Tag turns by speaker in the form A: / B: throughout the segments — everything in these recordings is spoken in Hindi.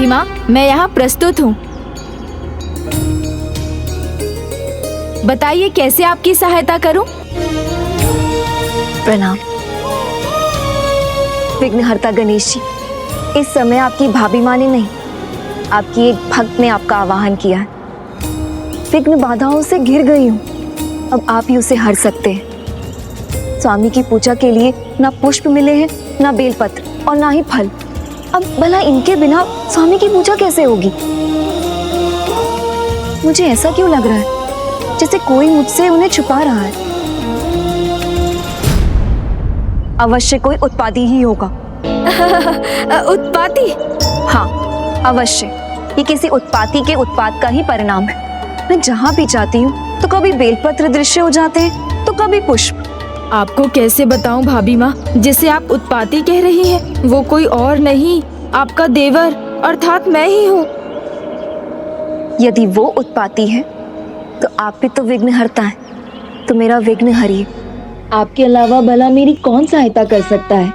A: भाभी माँ, मैं यहाँ प्रस्तुत हूँ। बताइए कैसे आपकी सहायता करूँ?
B: प्रणाम विघ्नहर्ता गणेश जी। इस समय आपकी भाभी माँ ने नहीं, आपकी एक भक्त ने आपका आवाहन किया है। विघ्न बाधाओं से घिर गई हूँ, अब आप ही उसे हर सकते हैं। स्वामी की पूजा के लिए ना पुष्प मिले हैं, ना बेलपत्र और ना ही फल। अब भला इनके बिना स्वामी की पूजा कैसे होगी? मुझे ऐसा क्यों लग रहा है जैसे कोई मुझसे उन्हें छुपा रहा है। अवश्य कोई उत्पाती ही होगा।
A: उत्पाती?
B: हाँ अवश्य, ये किसी उत्पाती के उत्पात का ही परिणाम है। मैं जहाँ भी जाती हूँ तो कभी बेलपत्र दृश्य हो जाते हैं तो कभी पुष्प।
A: आपको कैसे बताऊं भाभी माँ, जिसे आप उत्पाती कह रही हैं वो कोई और नहीं, आपका देवर अर्थात मैं ही हूँ।
B: यदि वो उत्पाती है तो आप भी तो विघ्नहर्ता हैं, तो मेरा विघ्न हरिए। आपके अलावा भला मेरी कौन सहायता कर सकता है?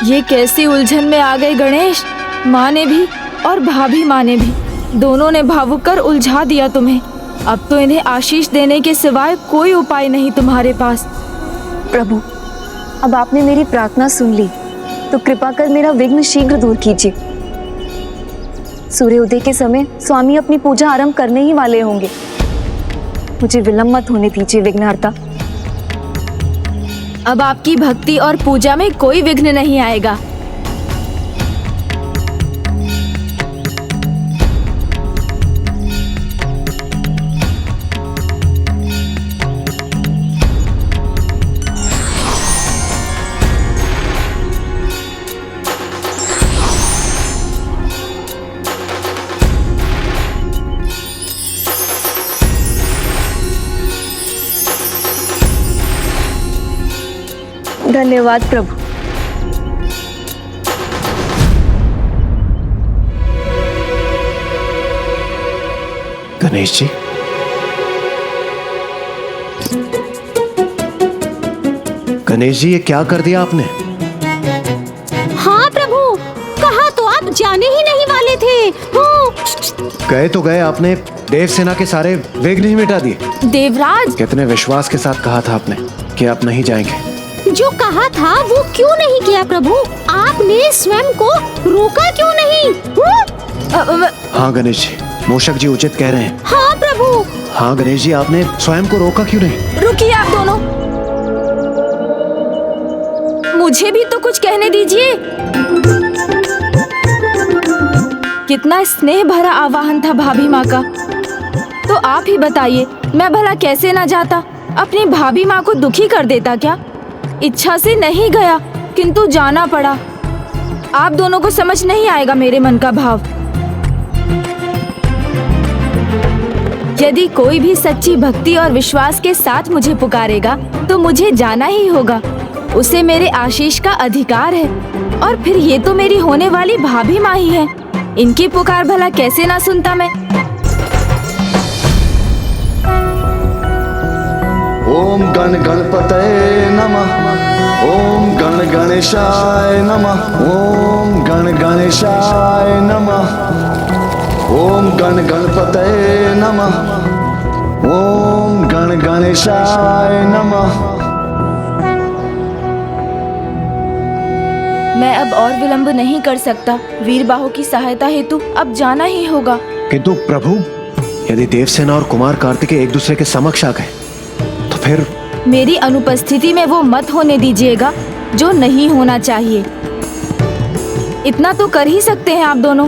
A: ये कैसी उलझन में आ गए गणेश। माँ ने भी और भाभी माँ ने भी, दोनों ने भावुक कर उलझा दिया तुम्हें। अब तो इन्हें आशीष देने के सिवाय कोई उपाय नहीं तुम्हारे पास।
B: प्रभु, अब आपने मेरी प्रार्थना सुन ली, तो कृपा कर मेरा विघ्न शीघ्र दूर कीजिए। सूर्योदय के समय स्वामी अपनी पूजा आरंभ करने ही वाले होंगे। मुझे विलंब मत होने दीजिए विघ्नहर्ता।
A: अब आपकी भक्ति और पूजा में कोई विघ्न नहीं आएगा।
B: धन्यवाद प्रभु।
C: गणेश जी, गणेश जी, ये क्या कर दिया आपने?
D: हाँ प्रभु, कहा तो आप जाने ही नहीं वाले थे।
C: गए तो गए, आपने देवसेना के सारे विघ्न ही मिटा दिए।
A: देवराज,
C: कितने विश्वास के साथ कहा था आपने कि आप नहीं जाएंगे।
D: जो कहा था वो क्यों नहीं किया प्रभु? आपने स्वयं को रोका क्यों नहीं?
C: हाँ गणेश जी, मूषक जी उचित कह रहे हैं।
D: हाँ प्रभु।
C: हाँ गणेश जी, आपने स्वयं को रोका क्यों नहीं?
A: रुकिए आप दोनों, मुझे भी तो कुछ कहने दीजिए। कितना स्नेह भरा आवाहन था भाभी माँ का, तो आप ही बताइए, मैं भला कैसे ना जाता? अपनी भाभी माँ को दुखी कर देता क्या? इच्छा से नहीं गया, किंतु जाना पड़ा। आप दोनों को समझ नहीं आएगा मेरे मन का भाव। यदि कोई भी सच्ची भक्ति और विश्वास के साथ मुझे पुकारेगा तो मुझे जाना ही होगा। उसे मेरे आशीष का अधिकार है। और फिर ये तो मेरी होने वाली भाभी माँ ही है, इनकी पुकार भला कैसे ना सुनता मैं।
E: ओम गण गणपतये नमः। ओम गण गणेशाय नमः। ओम गण गणेशाय नमः। ओम गण गणपतये नमः। ओम गण गणेशाय नमः।
A: मैं अब और विलंब नहीं कर सकता। वीरबाहु की सहायता हेतु अब जाना ही होगा।
C: किंतु प्रभु, यदि देवसेना और कुमार कार्तिकेय एक दूसरे के समक्ष आ गए तो फिर?
A: मेरी अनुपस्थिति में वो मत होने दीजिएगा जो नहीं होना चाहिए। इतना तो कर ही सकते हैं आप दोनों।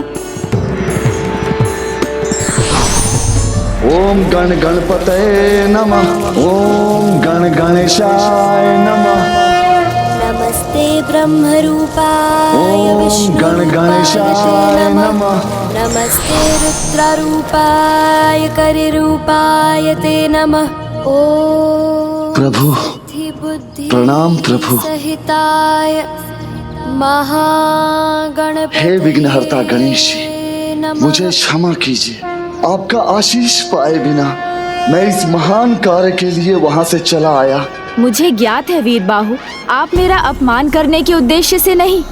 E: ओम गण गणपतये नमः। ओम गण गणेशाय नमः।
F: नमस्ते ब्रह्मरूपाय
E: गणेशाय नमः।
F: नमस्ते रुद्ररूपाय करिरूपाय ते नमः। ओम
E: प्रभु, प्रणाम प्रभु।
F: सहिताय महागणपतये
E: हे विघ्नहर्ता गणेश जी, मुझे क्षमा कीजिए। आपका आशीष पाए बिना मैं इस महान कार्य के लिए वहाँ से चला आया।
A: मुझे ज्ञात है वीरबाहु, आप मेरा अपमान करने के उद्देश्य से नहीं,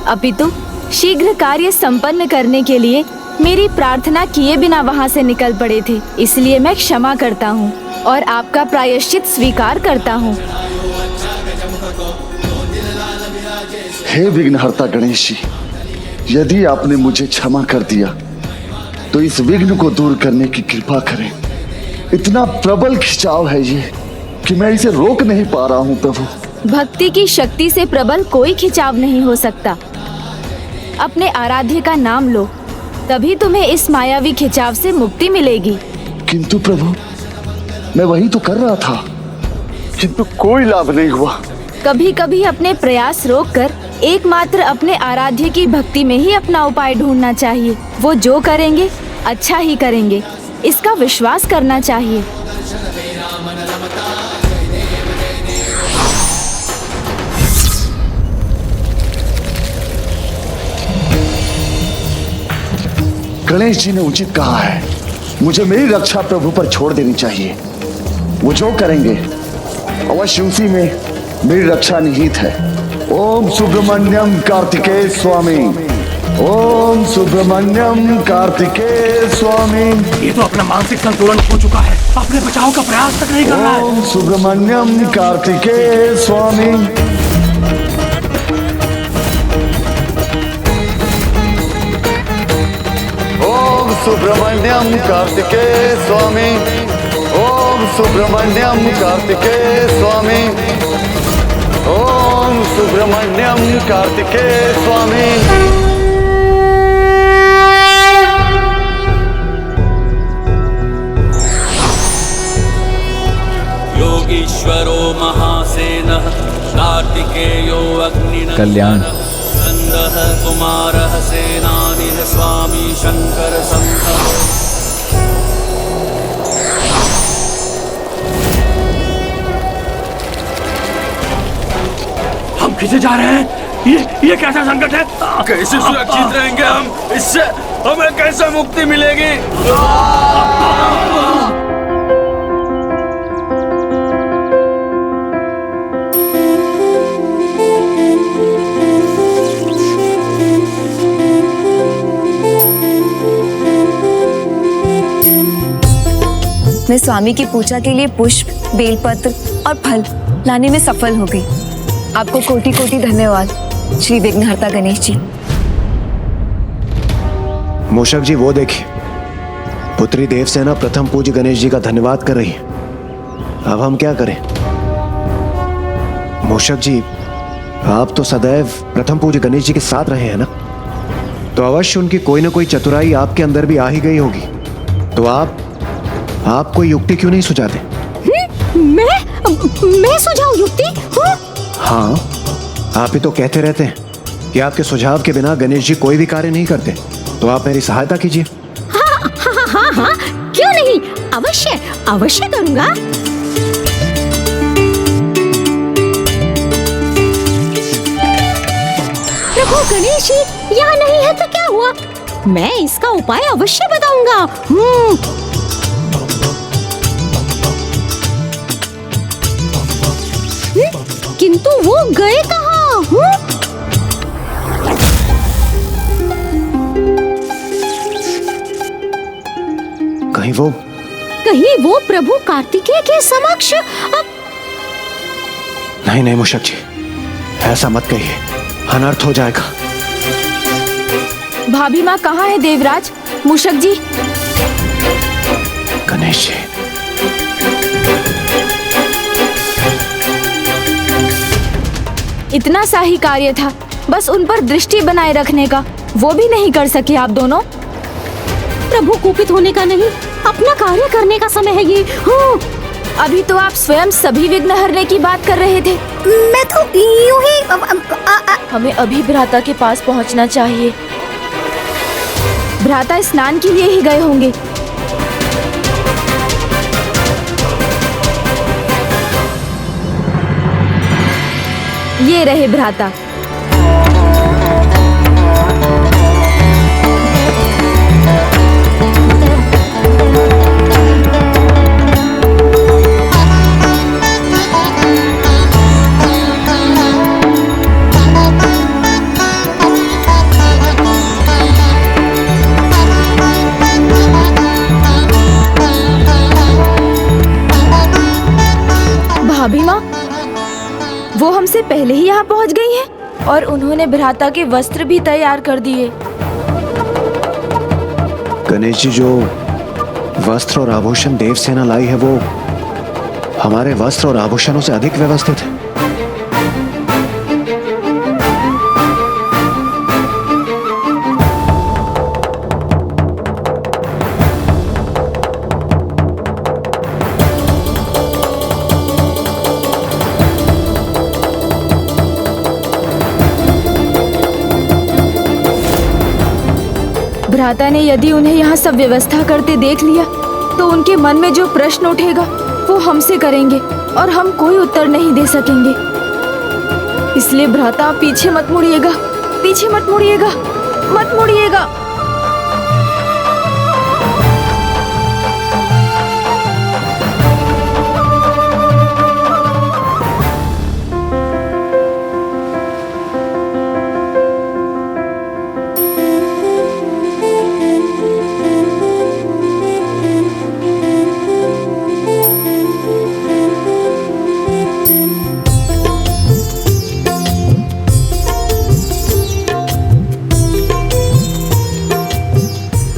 A: अपितु शीघ्र कार्य संपन्न करने के लिए मेरी प्रार्थना किए बिना वहाँ से निकल पड़े थे, इसलिए मैं क्षमा करता हूँ और आपका प्रायश्चित स्वीकार करता हूँ।
E: हे विघ्नहर्ता गणेश जी, यदि आपने मुझे क्षमा कर दिया तो इस विघ्न को दूर करने की कृपा करें। इतना प्रबल खिंचाव है ये कि मैं इसे रोक नहीं पा रहा हूँ प्रभु।
A: भक्ति की शक्ति से प्रबल कोई खिंचाव नहीं हो सकता। अपने आराध्य का नाम लो, तभी तुम्हें इस मायावी खिंचाव से मुक्ति मिलेगी।
E: किंतु प्रभु, मैं वही तो कर रहा था, किंतु कोई लाभ नहीं हुआ।
A: कभी कभी अपने प्रयास रोककर एकमात्र अपने आराध्य की भक्ति में ही अपना उपाय ढूंढना चाहिए। वो जो करेंगे अच्छा ही करेंगे, इसका विश्वास करना चाहिए।
E: गणेश जी ने उचित कहा है, मुझे मेरी रक्षा प्रभु पर छोड़ देनी चाहिए। वो जो करेंगे अवश्य उसी में मेरी रक्षा निहित है। ओम सुब्रमण्यम कार्तिकेय स्वामी, ओम सुब्रमण्यम कार्तिकेय स्वामी।
G: ये तो अपना मानसिक संतुलन खो चुका है, अपने बचाव का प्रयास तक नहीं कर रहा है।
E: ओम सुब्रमण्यम कार्तिकेय स्वामी। ओम सुब्रमण्यम कार्तिकेय स्वामी, ओम सुब्रमण्यम कार्तिकेय स्वामी, ओम सुब्रमण्यम कार्तिकेय स्वामी।
H: योगीश्वरो महासेनः कार्तिकेयो अग्निनः
I: कल्याण।
H: स्कन्दः कुमारः सेनानिः स्वामी शंकर संभव।
G: हम खींचे जा रहे हैं। ये कैसा संकट है?
H: कैसे सुरक्षित रहेंगे हम? इससे हमें कैसे मुक्ति मिलेगी?
B: मैं स्वामी की पूजा के लिए पुष्प, बेलपत्र और फल लाने में सफल हो गई। आपको कोटि कोटि धन्यवाद श्री विघ्नहर्ता गणेश जी।
C: मूषक जी वो देखिए, पुत्री देवसेना प्रथम पूज्य गणेश जी का धन्यवाद कर रही है। अब हम क्या करें? मूषक जी, आप तो सदैव प्रथम पूज्य गणेश जी के साथ रहे हैं ना, तो अवश्य उनकी कोई ना कोई चतुराई आपके अंदर भी आ ही गई होगी। तो आप कोई युक्ति क्यों नहीं सुझाते?
D: मैं सुझाऊं युक्ति?
C: हाँ, आप ही तो कहते रहते हैं कि आपके सुझाव के बिना गणेश जी कोई भी कार्य नहीं करते। तो आप मेरी सहायता कीजिए।
D: हाँ, क्यों नहीं, अवश्य अवश्य करूंगा। प्रभु गणेश जी यहाँ नहीं है तो क्या हुआ, मैं इसका उपाय अवश्य बताऊंगा। किंतु वो गए कहाँ? कहीं वो प्रभु कार्तिकेय के समक्ष।
C: नहीं मूषक जी, ऐसा मत कहिए, अनर्थ हो जाएगा।
A: भाभी माँ कहाँ है देवराज? मूषक जी।
C: गणेश जी,
A: इतना सा ही कार्य था, बस उन पर दृष्टि बनाए रखने का, वो भी नहीं कर सके आप दोनों।
D: प्रभु कुपित होने का नहीं, अपना कार्य करने का समय है ये।
A: अभी तो आप स्वयं सभी विघ्न हरने की बात कर रहे थे।
D: मैं तो यूं ही
A: हमें अभी भ्राता के पास पहुंचना चाहिए। भ्राता स्नान के लिए ही गए होंगे। ये रहे भ्राता। यहाँ पहुँच गई हैं और उन्होंने भ्राता के वस्त्र भी तैयार कर दिए।
C: गणेश जी, जो वस्त्र और आभूषण देवसेना लाई है वो हमारे वस्त्र और आभूषणों से अधिक व्यवस्थित है।
A: भ्राता ने यदि उन्हें यहाँ सब व्यवस्था करते देख लिया तो उनके मन में जो प्रश्न उठेगा वो हमसे करेंगे और हम कोई उत्तर नहीं दे सकेंगे। इसलिए भ्राता, आप पीछे मत मुड़िएगा, पीछे मत मुड़िएगा, मत मुड़िएगा।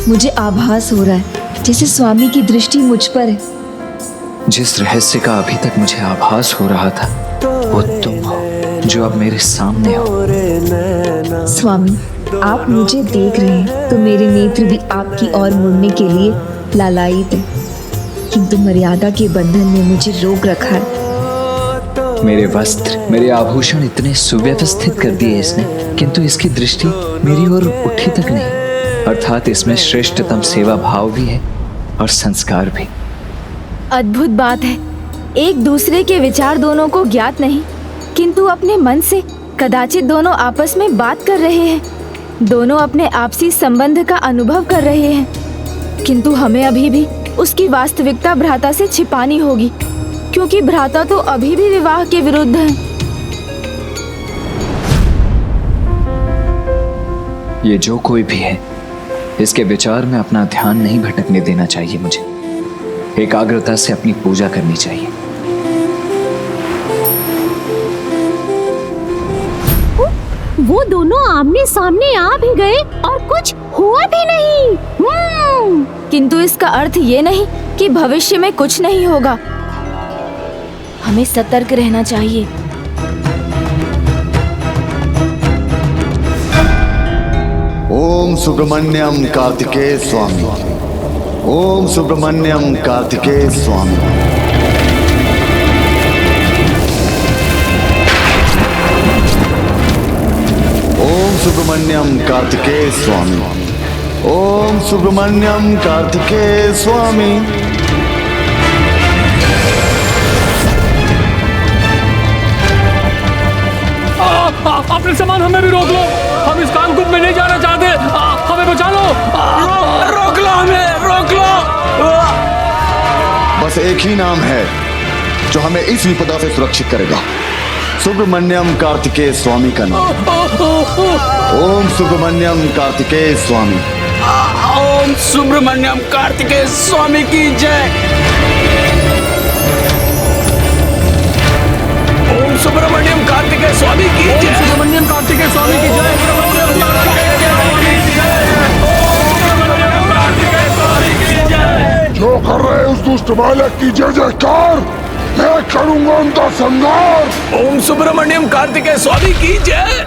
B: मुझे आभास हो रहा है जैसे स्वामी की दृष्टि मुझ पर है।
I: जिस रहस्य का अभी तक मुझे आभास हो रहा था वो तुम हो, जो अब मेरे सामने हो।
B: स्वामी, आप मुझे देख रहे हैं तो मेरे नेत्र भी आपकी ओर मुड़ने के लिए लालायित है, किंतु मर्यादा के बंधन ने मुझे रोक रखा है।
I: मेरे वस्त्र, मेरे आभूषण इतने सुव्यवस्थित कर दिए इसने, किंतु इसकी दृष्टि मेरी ओर उठी तक नहीं। अर्थात इसमें श्रेष्ठतम सेवा भाव भी है और संस्कार भी।
A: अद्भुत बात है, एक दूसरे के विचार दोनों को ज्ञात नहीं, किंतु अपने मन से कदाचित दोनों आपस में बात कर रहे हैं। दोनों अपने आपसी संबंध का अनुभव कर रहे हैं, किंतु हमें अभी भी उसकी वास्तविकता भ्राता से छिपानी होगी, क्योंकि भ्राता तो अभी भी विवाह के विरुद्ध है।
I: ये जो कोई भी है, इसके विचार में अपना ध्यान नहीं भटकने देना चाहिए। मुझे एकाग्रता से अपनी पूजा करनी चाहिए।
D: वो दोनों आमने सामने आ भी गए और कुछ हुआ भी नहीं।
A: किंतु इसका अर्थ ये नहीं कि भविष्य में कुछ नहीं होगा। हमें सतर्क रहना चाहिए।
E: ओम सुब्रमण्यम कार्तिकेय स्वामी। ओम सुब्रमण्यम कार्तिकेय स्वामी। ओम सुब्रमण्यम कार्तिकेय स्वामी। ओम सुब्रमण्यम कार्तिकेय स्वामी।
G: अपने सामान हमें भी रोक लो, हम इस कालकूप में नहीं जाना चाहते, हमें बचा लो।
H: रोक लो, हमें रोक लो।
E: बस एक ही नाम है जो हमें इस विपदा से सुरक्षित करेगा, सुब्रमण्यम कार्तिकेय स्वामी का नाम। ओम सुब्रमण्यम कार्तिकेय स्वामी।
H: ओम सुब्रमण्यम कार्तिकेय स्वामी की जय। ओम सुब्रमण्यम कार्तिकेय स्वामी की जय।
G: सुब्रमण्यम कार्तिकेय स्वामी की जय।
J: जो कर रहे उस दुष्ट बालक की जय जयकार, मैं करूंगा उनका संहार।
H: ओम सुब्रमण्यम कार्तिकेय स्वामी की जय।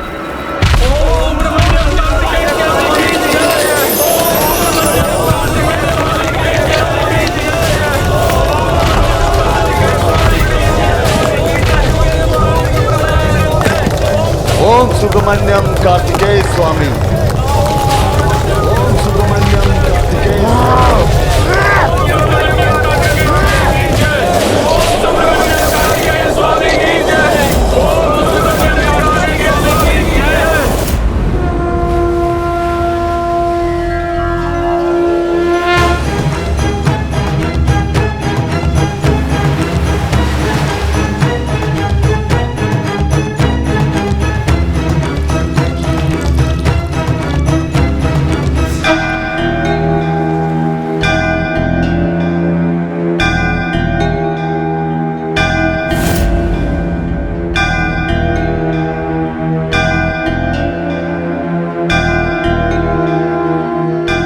E: ओम सुब्रमण्यम कार्तिकेय स्वामी। ओम सुब्रमण्यम कार्तिकेय स्वामी।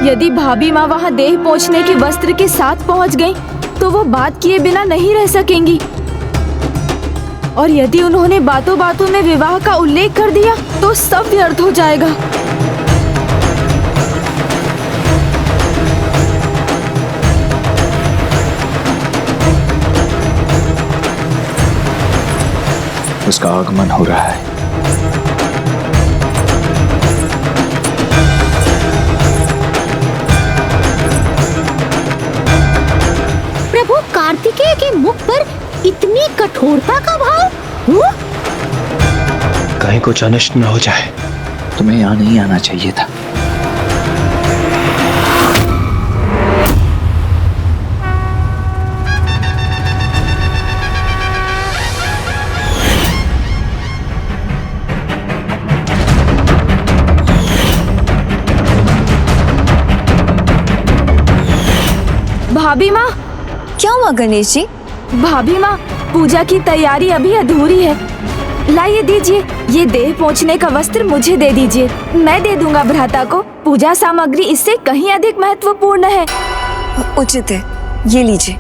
A: यदि भाभी माँ वहाँ देह पोंछने के वस्त्र के साथ पहुँच गईं, तो वो बात किए बिना नहीं रह सकेंगी। और यदि उन्होंने बातों बातों में विवाह का उल्लेख कर दिया तो सब व्यर्थ हो जाएगा।
I: उसका आगमन हो रहा है।
D: प्रभु, कार्तिकेय के मुख पर इतनी कठोरता का भाव?
C: कहीं कुछ अनिष्ट न हो जाए।
I: तुम्हें यहाँ नहीं आना चाहिए था।
A: भाभी माँ,
B: क्या हुआ गणेश जी?
A: भाभी माँ, पूजा की तैयारी अभी अधूरी है। लाइए दीजिए, ये देह पोंछने का वस्त्र मुझे दे दीजिए। मैं दे दूंगा भ्राता को। पूजा सामग्री इससे कहीं अधिक महत्वपूर्ण है।
B: उचित है, ये लीजिए।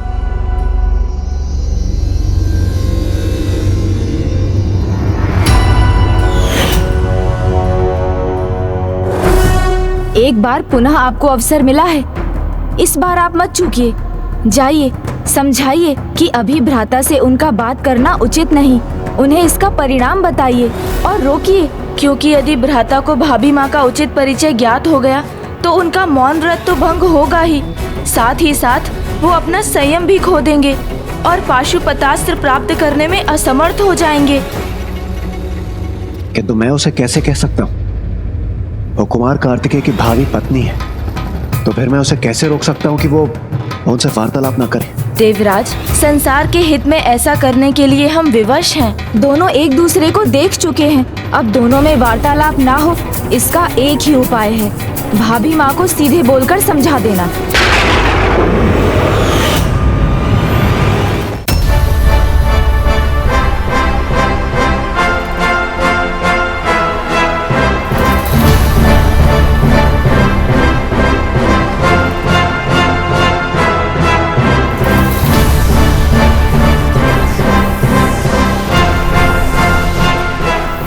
A: एक बार पुनः आपको अवसर मिला है, इस बार आप मत चूकिए। जाइए, समझाइए कि अभी भ्राता से उनका बात करना उचित नहीं। उन्हें इसका परिणाम बताइए और रोकिए, क्योंकि यदि भ्राता को भाभी माँ का उचित परिचय ज्ञात हो गया तो उनका मौन व्रत तो भंग होगा ही साथ वो अपना संयम भी खो देंगे और पाशुपतास्त्र प्राप्त करने में असमर्थ हो जाएंगे।
C: किंतु मैं उसे कैसे कह सकता हूँ? वो कुमार कार्तिकेय की भावी पत्नी है, तो फिर मैं उसे कैसे रोक सकता हूँ कि वो उनसे वार्तालाप न करे?
A: देवराज, संसार के हित में ऐसा करने के लिए हम विवश हैं। दोनों एक दूसरे को देख चुके हैं। अब दोनों में वार्तालाप ना हो, इसका एक ही उपाय है, भाभी माँ को सीधे बोलकर समझा देना।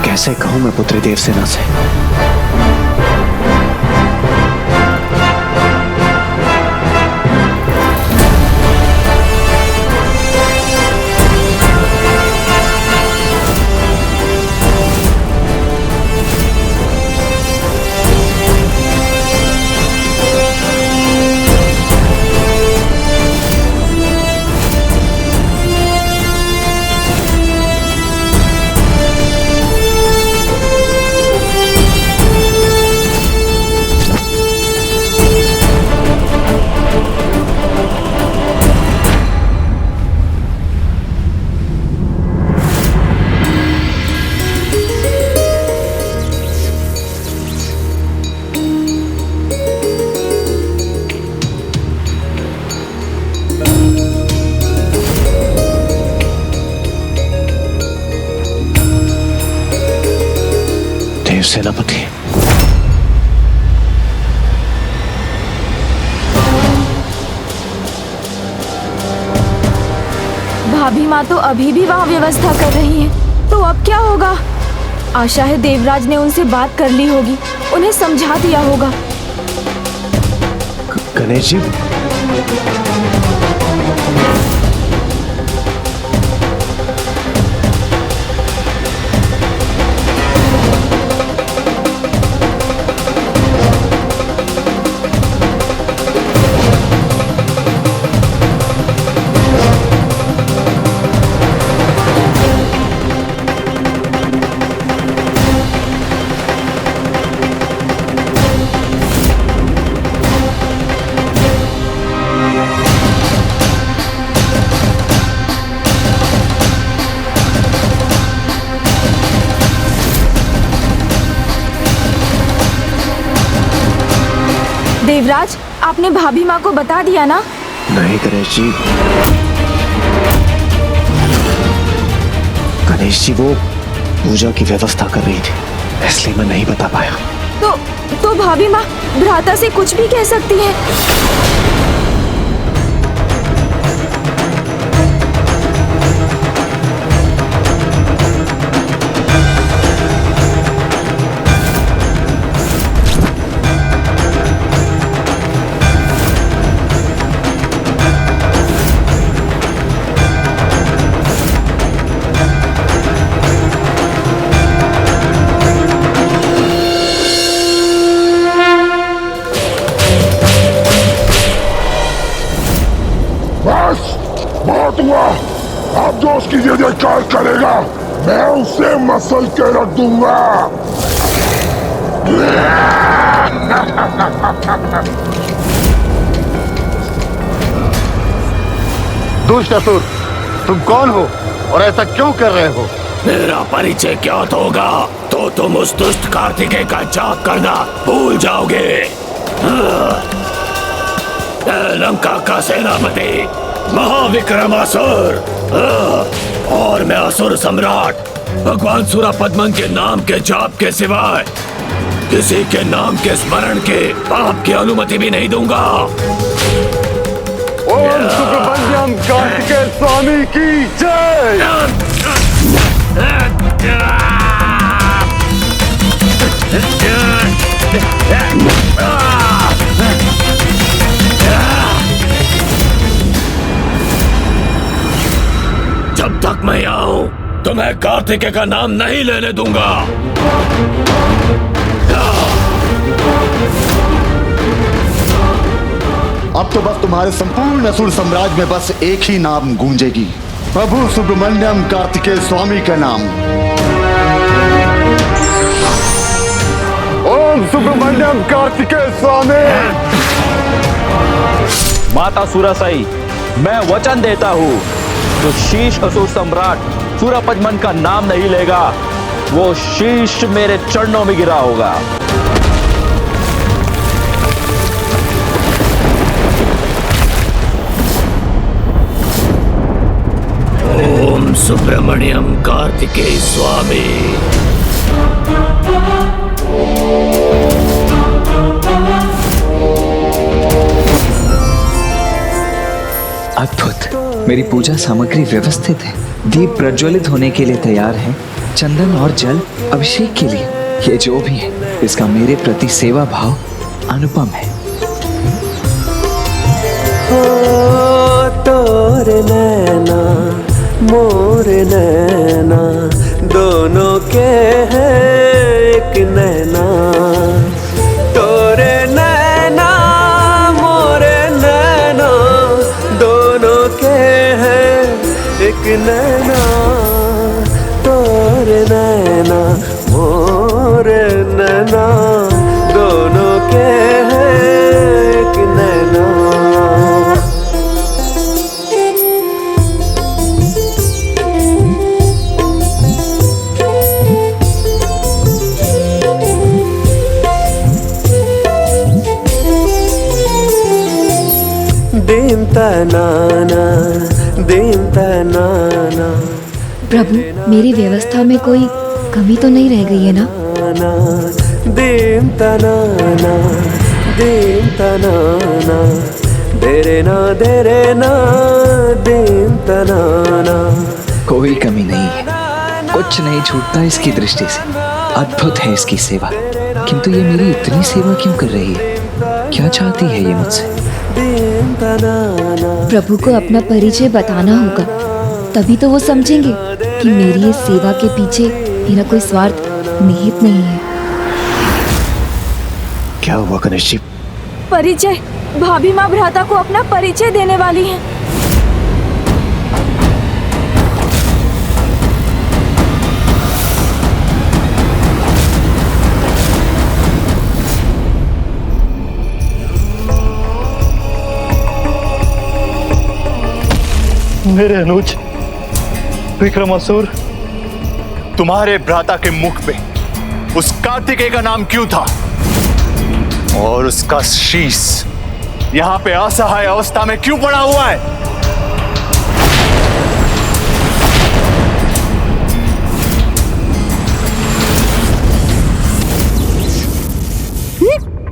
C: कैसे कहूं मैं पुत्री देवसेना से? सेनापति,
A: भाभी माँ तो अभी भी वहाँ व्यवस्था कर रही है, तो अब क्या होगा? आशा है देवराज ने उनसे बात कर ली होगी, उन्हें समझा दिया होगा।
C: गणेश जी,
A: देवराज, आपने भाभी माँ को बता दिया ना?
C: नहीं गणेश जी, गणेश जी वो पूजा की व्यवस्था कर रही थी, इसलिए मैं नहीं बता पाया।
A: तो भाभी माँ भ्राता से कुछ भी कह सकती है।
J: बस बहुत हुआ। अब जो उसकी जय जयकार करेगा मैं उसे मसल के रख दूंगा।
E: दुष्ट असुर, तुम कौन हो और ऐसा क्यों कर रहे हो?
H: मेरा परिचय ज्ञात होगा तो तुम उस दुष्ट कार्तिकेय का जाप करना भूल जाओगे। लंका का सेनापति महाविक्रमासुर और मैं असुर सम्राट भगवान सूरपद्मन के नाम के जाप के सिवाय किसी के नाम के स्मरण के पाप की अनुमति भी नहीं दूंगा।
E: ओम सुब्रमण्यम कार्तिकेय स्वामी की जय।
H: जब तक मैं आऊं तो मैं कार्तिकेय का नाम नहीं लेने दूंगा।
E: अब तो बस तुम्हारे संपूर्ण असुर साम्राज्य में बस एक ही नाम गूंजेगी, प्रभु सुब्रमण्यम कार्तिकेय स्वामी का नाम। ओम सुब्रमण्यम कार्तिकेय स्वामी।
K: माता सुरासाई, मैं वचन देता हूँ जो शीश असुर सम्राट सूरपद्मन का नाम नहीं लेगा वो शीश मेरे चरणों में गिरा होगा।
H: ओम सुब्रमण्यम कार्तिकेय स्वामी।
I: अद्भुत। मेरी पूजा सामग्री व्यवस्थित है, दीप प्रज्वलित होने के लिए तैयार है, चंदन और जल अभिषेक के लिए। ये जो भी है इसका मेरे प्रति सेवा भाव अनुपम है।
L: तोरे नैना मोरे नैना दोनों के हैं एक नैना। तोरे नैना मोरे नैना दोनों के हैं एक नैना। तोरे नैना मोरे नैना दोनों के हैं एक नैना। दीम तनाना दीम तनाना।
B: प्रभु, मेरी व्यवस्था में कोई कमी तो नहीं रह गई है ना?
L: दीम तनाना दीम तनाना देरे ना दीम तनाना।
I: कोई कमी नहीं है, कुछ नहीं छूटता इसकी दृष्टि से। अद्भुत है इसकी सेवा, किंतु ये मेरी इतनी सेवा क्यों कर रही है? क्या चाहती है ये मुझसे?
B: प्रभु को अपना परिचय बताना होगा, तभी तो वो समझेंगे कि मेरी इस सेवा के पीछे मेरा कोई स्वार्थ निहित नहीं है।
C: क्या हुआ गणेश जी?
A: परिचय, भाभी माँ भ्राता को अपना परिचय देने वाली है।
M: मेरे अनुज विक्रमासुर, तुम्हारे भ्राता के मुख पे उस कार्तिकेय का नाम क्यों था और उसका शीश यहाँ पे असहाय अवस्था में क्यों पड़ा हुआ है?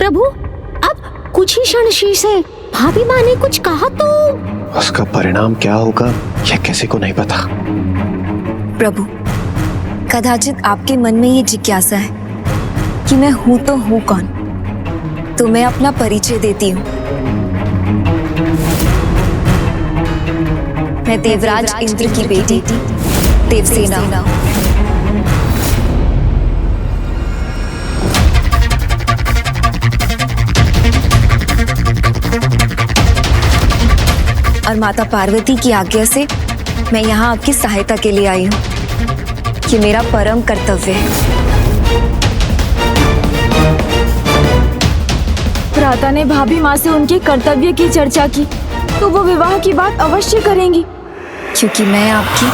D: प्रभु, अब कुछ ही क्षण शेष है। भाभी माँ ने कुछ कहा तो
C: उसका परिणाम क्या होगा यह किसी को नहीं पता।
B: प्रभु, कदाचित आपके मन में ये जिज्ञासा है कि मैं हूं तो हूं कौन, तो मैं अपना परिचय देती हूँ। मैं देवराज इंद्र की बेटी देवसेना। और माता पार्वती की आज्ञा से मैं यहाँ आपकी सहायता के लिए आई हूँ। ये मेरा परम कर्तव्य है।
A: भ्राता ने भाभी माँ से उनके कर्तव्य की चर्चा की, तो वो विवाह की बात अवश्य करेंगी।
B: क्योंकि मैं आपकी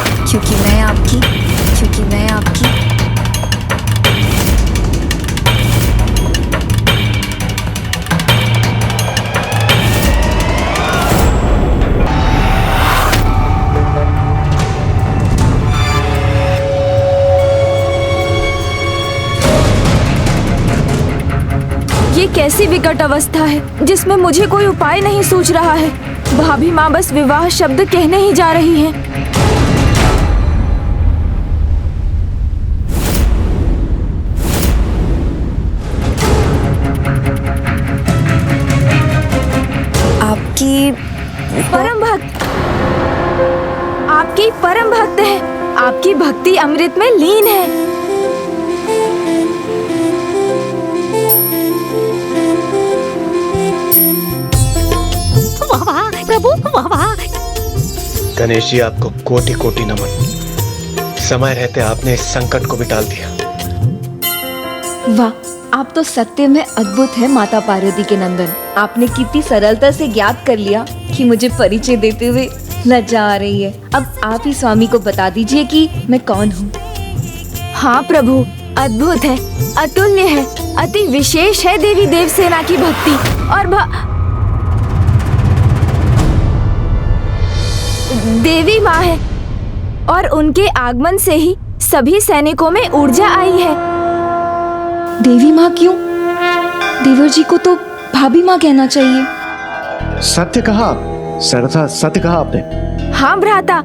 A: ये कैसी विकट अवस्था है जिसमें मुझे कोई उपाय नहीं सूझ रहा है। भाभी माँ बस विवाह शब्द कहने ही जा रही हैं।
B: आपकी परम भक्त है। आपकी भक्ति अमृत में लीन है।
D: प्रभु, वाह।
C: गणेश जी, आपको कोटि कोटि नमन। समय रहते आपने इस संकट को भी टाल दिया।
B: वाह, आप तो सत्य में अद्भुत है माता पार्वती के नंदन। आपने कितनी सरलता से ज्ञात कर लिया कि मुझे परिचय देते हुए लज्जा आ रही है। अब आप ही स्वामी को बता दीजिए कि मैं कौन हूँ।
A: हाँ प्रभु, अद्भुत है, अतुल्य है, अति विशेष है देवी देवसेना की भक्ति। और देवी माँ है, और उनके आगमन से ही सभी सैनिकों में ऊर्जा आई है।
B: देवी माँ क्यों? देवर जी को तो भाभी माँ कहना चाहिए।
C: सत्य कहा आप, सरसा सत्य कहा आपने।
A: हाँ भ्राता,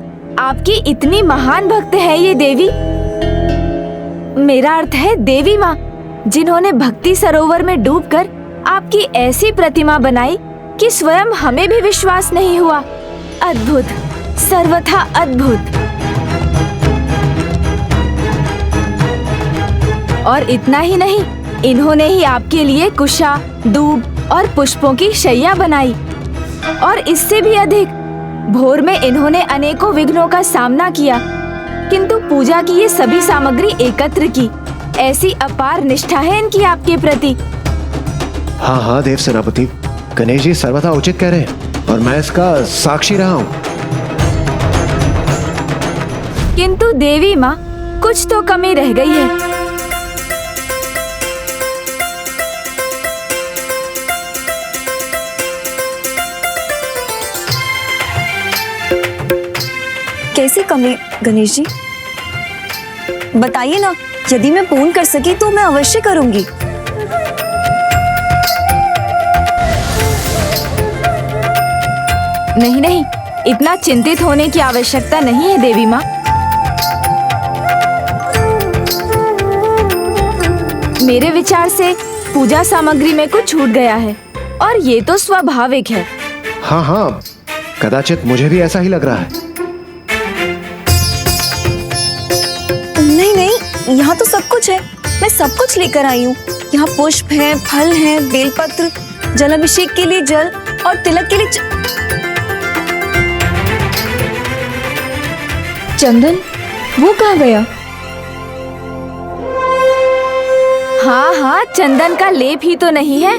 A: आपकी इतनी महान भक्त है ये देवी। मेरा अर्थ है देवी माँ, जिन्होंने भक्ति सरोवर में डूबकर आपकी ऐसी प्रतिमा बनाई कि स्वयं हमें भी विश्वास नहीं हुआ। अद्भुत, सर्वथा अद्भुत। और इतना ही नहीं, इन्होंने ही आपके लिए कुशा, दूब और पुष्पों की शैया बनाई। और इससे भी अधिक, भोर में इन्होंने अनेकों विघ्नों का सामना किया, किंतु पूजा की ये सभी सामग्री एकत्र की। ऐसी अपार निष्ठा है इनकी आपके प्रति।
C: हाँ हाँ देव सेनापति, गणेश जी सर्वथा उचित कह रहे हैं और मैं इसका साक्षी रहा हूँ।
A: किंतु देवी माँ, कुछ तो कमी रह गई है।
B: कैसी कमी गणेश जी? बताइए ना, यदि मैं पूर्ण कर सकी तो मैं अवश्य करूंगी।
A: नहीं नहीं, इतना चिंतित होने की आवश्यकता नहीं है देवी माँ। मेरे विचार से पूजा सामग्री में कुछ छूट गया है, और ये तो स्वाभाविक है।
C: हाँ हाँ, कदाचित मुझे भी ऐसा ही लग रहा है।
B: नहीं नहीं, यहाँ तो सब कुछ है। मैं सब कुछ लेकर आई हूँ। यहाँ पुष्प हैं, फल हैं, बेलपत्र, जलाभिषेक के लिए जल और तिलक के लिए चंदन। वो कहाँ गया?
A: हाँ हाँ, चंदन का लेप ही तो नहीं है।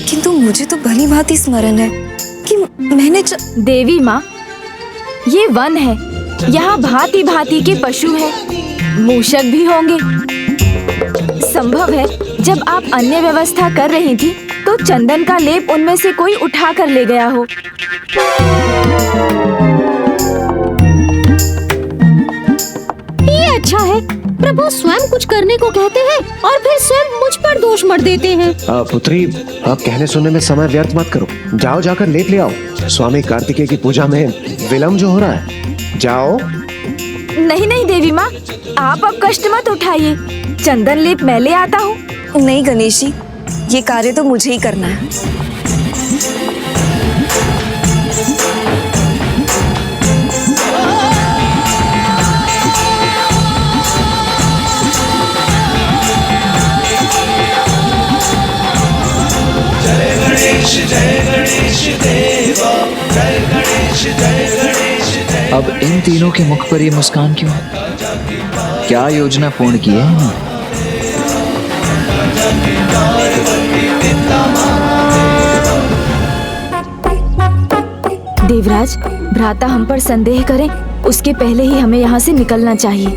B: किंतु मुझे तो भली भांति स्मरण है कि मैंने
A: देवी माँ, ये वन है, यहाँ भांति भांति के पशु हैं, मूषक भी होंगे। संभव है जब आप अन्य व्यवस्था कर रही थी तो चंदन का लेप उनमें से कोई उठा कर ले गया हो।
D: ये अच्छा है, प्रभु स्वयं कुछ करने को कहते हैं और फिर स्वयं मुझ पर दोष मढ़ देते हैं।
C: पुत्री, आप कहने सुनने में समय व्यर्थ मत करो। जाओ, जाकर लेप ले आओ। स्वामी कार्तिकेय की पूजा में विलम्ब जो हो रहा है। जाओ।
A: नहीं नहीं देवी माँ, आप अब कष्ट मत उठाइए। चंदन लेप मैं ले आता हूँ।
B: नहीं गणेश जी, ये कार्य तो मुझे ही करना है।
L: जय गणेश देवा, जय गणेश देवा।
I: अब इन तीनों के मुख पर ये मुस्कान क्यों? क्या योजना पूर्ण की है इन्होंने?
A: देवराज, भ्राता हम पर संदेह करें उसके पहले ही हमें यहाँ से निकलना चाहिए।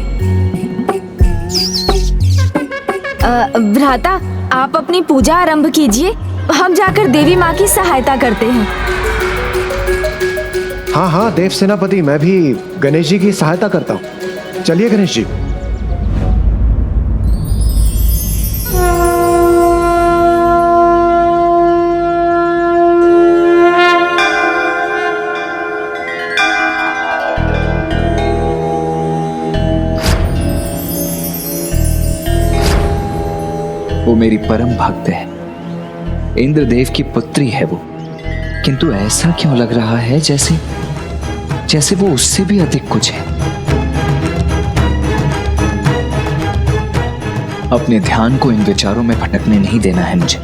A: भ्राता, आप अपनी पूजा आरंभ कीजिए। हम जाकर देवी माँ की सहायता करते हैं।
C: हाँ हाँ देव सेनापति, मैं भी गणेश जी की सहायता करता हूँ। चलिए गणेश जी।
I: वो मेरी परम भक्त है, इंद्रदेव की पुत्री है वो, किंतु ऐसा क्यों लग रहा है जैसे वो उससे भी अधिक कुछ है। अपने ध्यान को इन विचारों में भटकने नहीं देना है मुझे।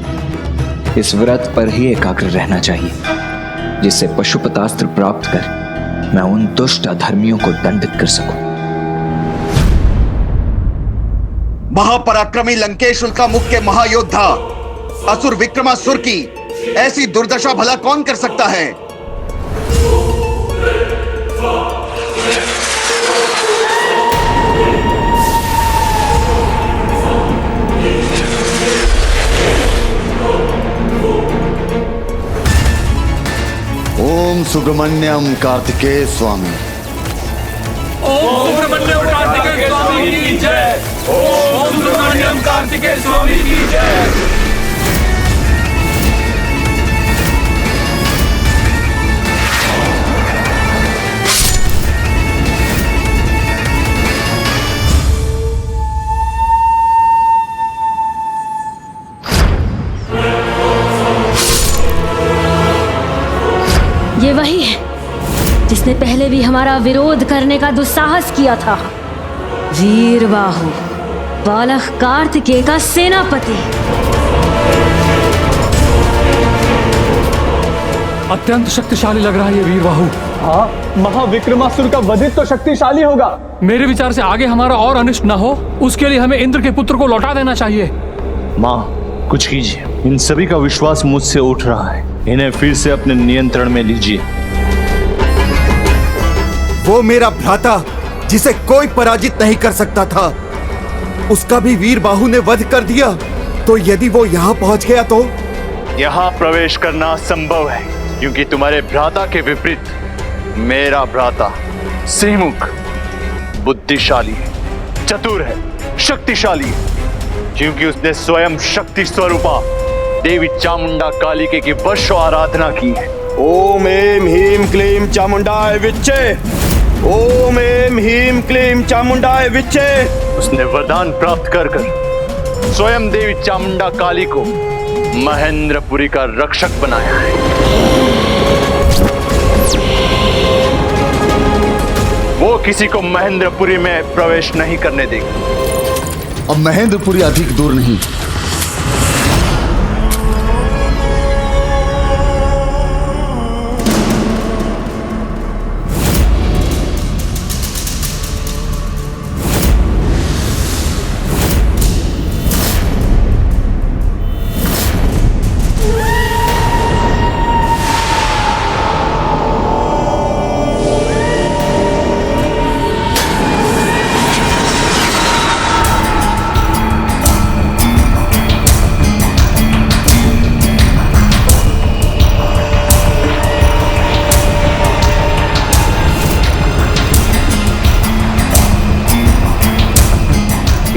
I: इस व्रत पर ही एकाग्र रहना चाहिए, जिससे पशुपतास्त्र प्राप्त कर मैं उन दुष्ट अधर्मियों को दंडित कर सकूं।
N: महापराक्रमी लंकेश उल्का मुख के महायोद्धा असुर विक्रमासुर की ऐसी दुर्दशा भला कौन कर सकता है?
E: ओम सुब्रमण्यम कार्तिकेय स्वामी।
G: ओम सुब्रमण्यम कार्तिकेय स्वामी की जय। ओम सुब्रमण्यम कार्तिकेय स्वामी की जय।
D: ये वही है जिसने पहले भी हमारा विरोध करने का दुस्साहस किया था। वीरबाहु, बालक कार्तिकेय का सेनापति।
G: अत्यंत शक्तिशाली लग रहा है ये वीरबाहु।
K: हाँ, महाविक्रमासुर का वधित तो शक्तिशाली होगा।
G: मेरे विचार से आगे हमारा और अनिष्ट न हो, उसके लिए हमें इंद्र के पुत्र को लौटा देना चाहिए।
M: माँ, कुछ कीजिए। इन सभी का विश्वास मुझसे उठ रहा है। इन्हें फिर से अपने नियंत्रण में लीजिए।
O: वो मेरा भ्राता जिसे कोई पराजित नहीं कर सकता था, उसका भी वीरबाहु ने वध कर दिया। तो यदि वो यहाँ पहुंच गया तो
M: यहाँ प्रवेश करना संभव है, क्योंकि तुम्हारे भ्राता के विपरीत मेरा भ्राता सिंहमुख बुद्धिशाली है, चतुर है, शक्तिशाली है, क्योंकि उसने स्वयं शक्ति स्वरूपा देवी चामुंडा कालिके की वर्षों आराधना की है।
P: ओम ऐं ह्रीं क्लीं चामुंडाय विच्चे। ओम ऐं ह्रीं क्लीं चामुंडाय विच्चे।
M: उसने वरदान प्राप्त कर स्वयं देवी चामुंडा काली को महेंद्रपुरी का रक्षक बनाया है। वो किसी को महेंद्रपुरी में प्रवेश नहीं करने देगी।
E: अब महेंद्रपुरी अधिक दूर नहीं।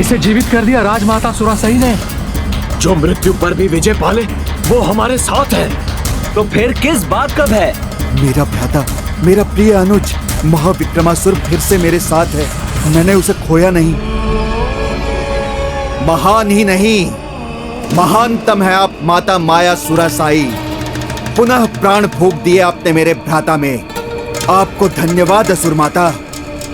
H: इसे जीवित कर दिया राजमाता सुरासई ने। जो मृत्यु पर भी विजय पाले वो हमारे साथ है।
Q: तो फिर किस बात का भय?
O: मेरा भ्राता, मेरा प्रिय अनुज महाविक्रमासुर फिर से मेरे साथ है। मैंने उसे खोया नहीं। महान ही नहीं, महानतम है आप माता माया सुरासाई। पुनः प्राण फूंक दिए आपने मेरे भ्राता में। आपको धन्यवाद असुर माता।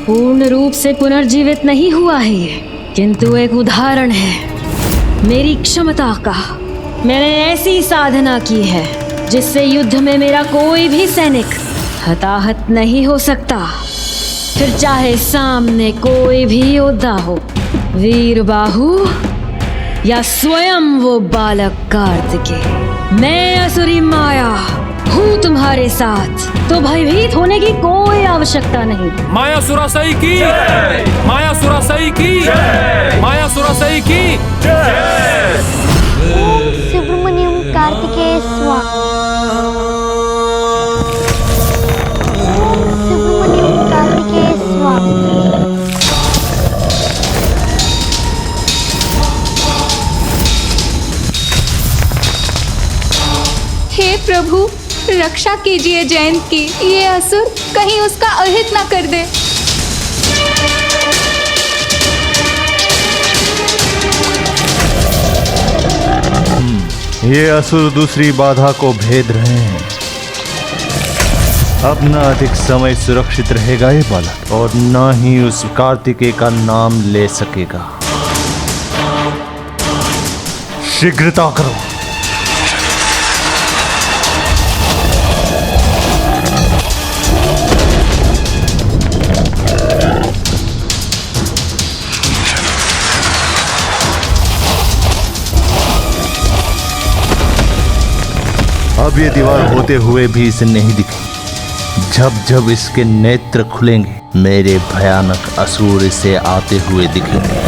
D: पूर्ण रूप से पुनर्जीवित नहीं हुआ है ये, किंतु एक उदाहरण है मेरी क्षमता का। मैंने ऐसी साधना की है जिससे युद्ध में मेरा कोई भी सैनिक हताहत नहीं हो सकता, फिर चाहे सामने कोई भी योद्धा हो, वीरबाहु या स्वयं वो बालक कार्तिकेय। मैं असुरी माया हूँ तुम्हारे साथ, तो भयभीत होने की कोई आवश्यकता नहीं।
G: माया सुरासई की जय, माया सुरासई की जय, माया सुरासई की जय।
F: सुब्रमण्यम कार्तिकेय स्वाहा। सुब्रमण्यम कार्तिकेय स्वाहा।
A: हे प्रभु, रक्षा कीजिए जयंत की। ये असुर कहीं उसका अहित न कर दे।
M: ये असुर दूसरी बाधा को भेद रहे हैं। अब न अधिक समय सुरक्षित रहेगा ये बालक, और न ही उस कार्तिकेय का नाम ले सकेगा। शीघ्रता करो। अब ये दीवार होते हुए भी इसे नहीं दिखेगी। जब जब इसके नेत्र खुलेंगे मेरे भयानक असुर इसे आते हुए दिखेंगे।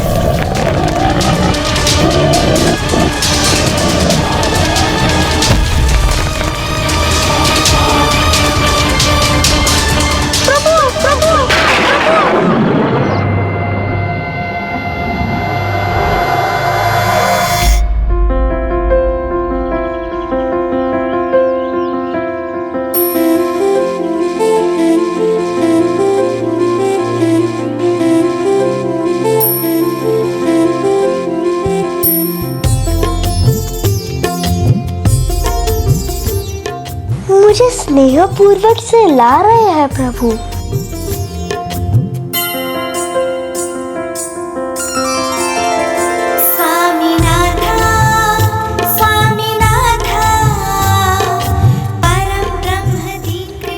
F: मुझे स्नेहपूर्वक से ला रहे हैं प्रभु।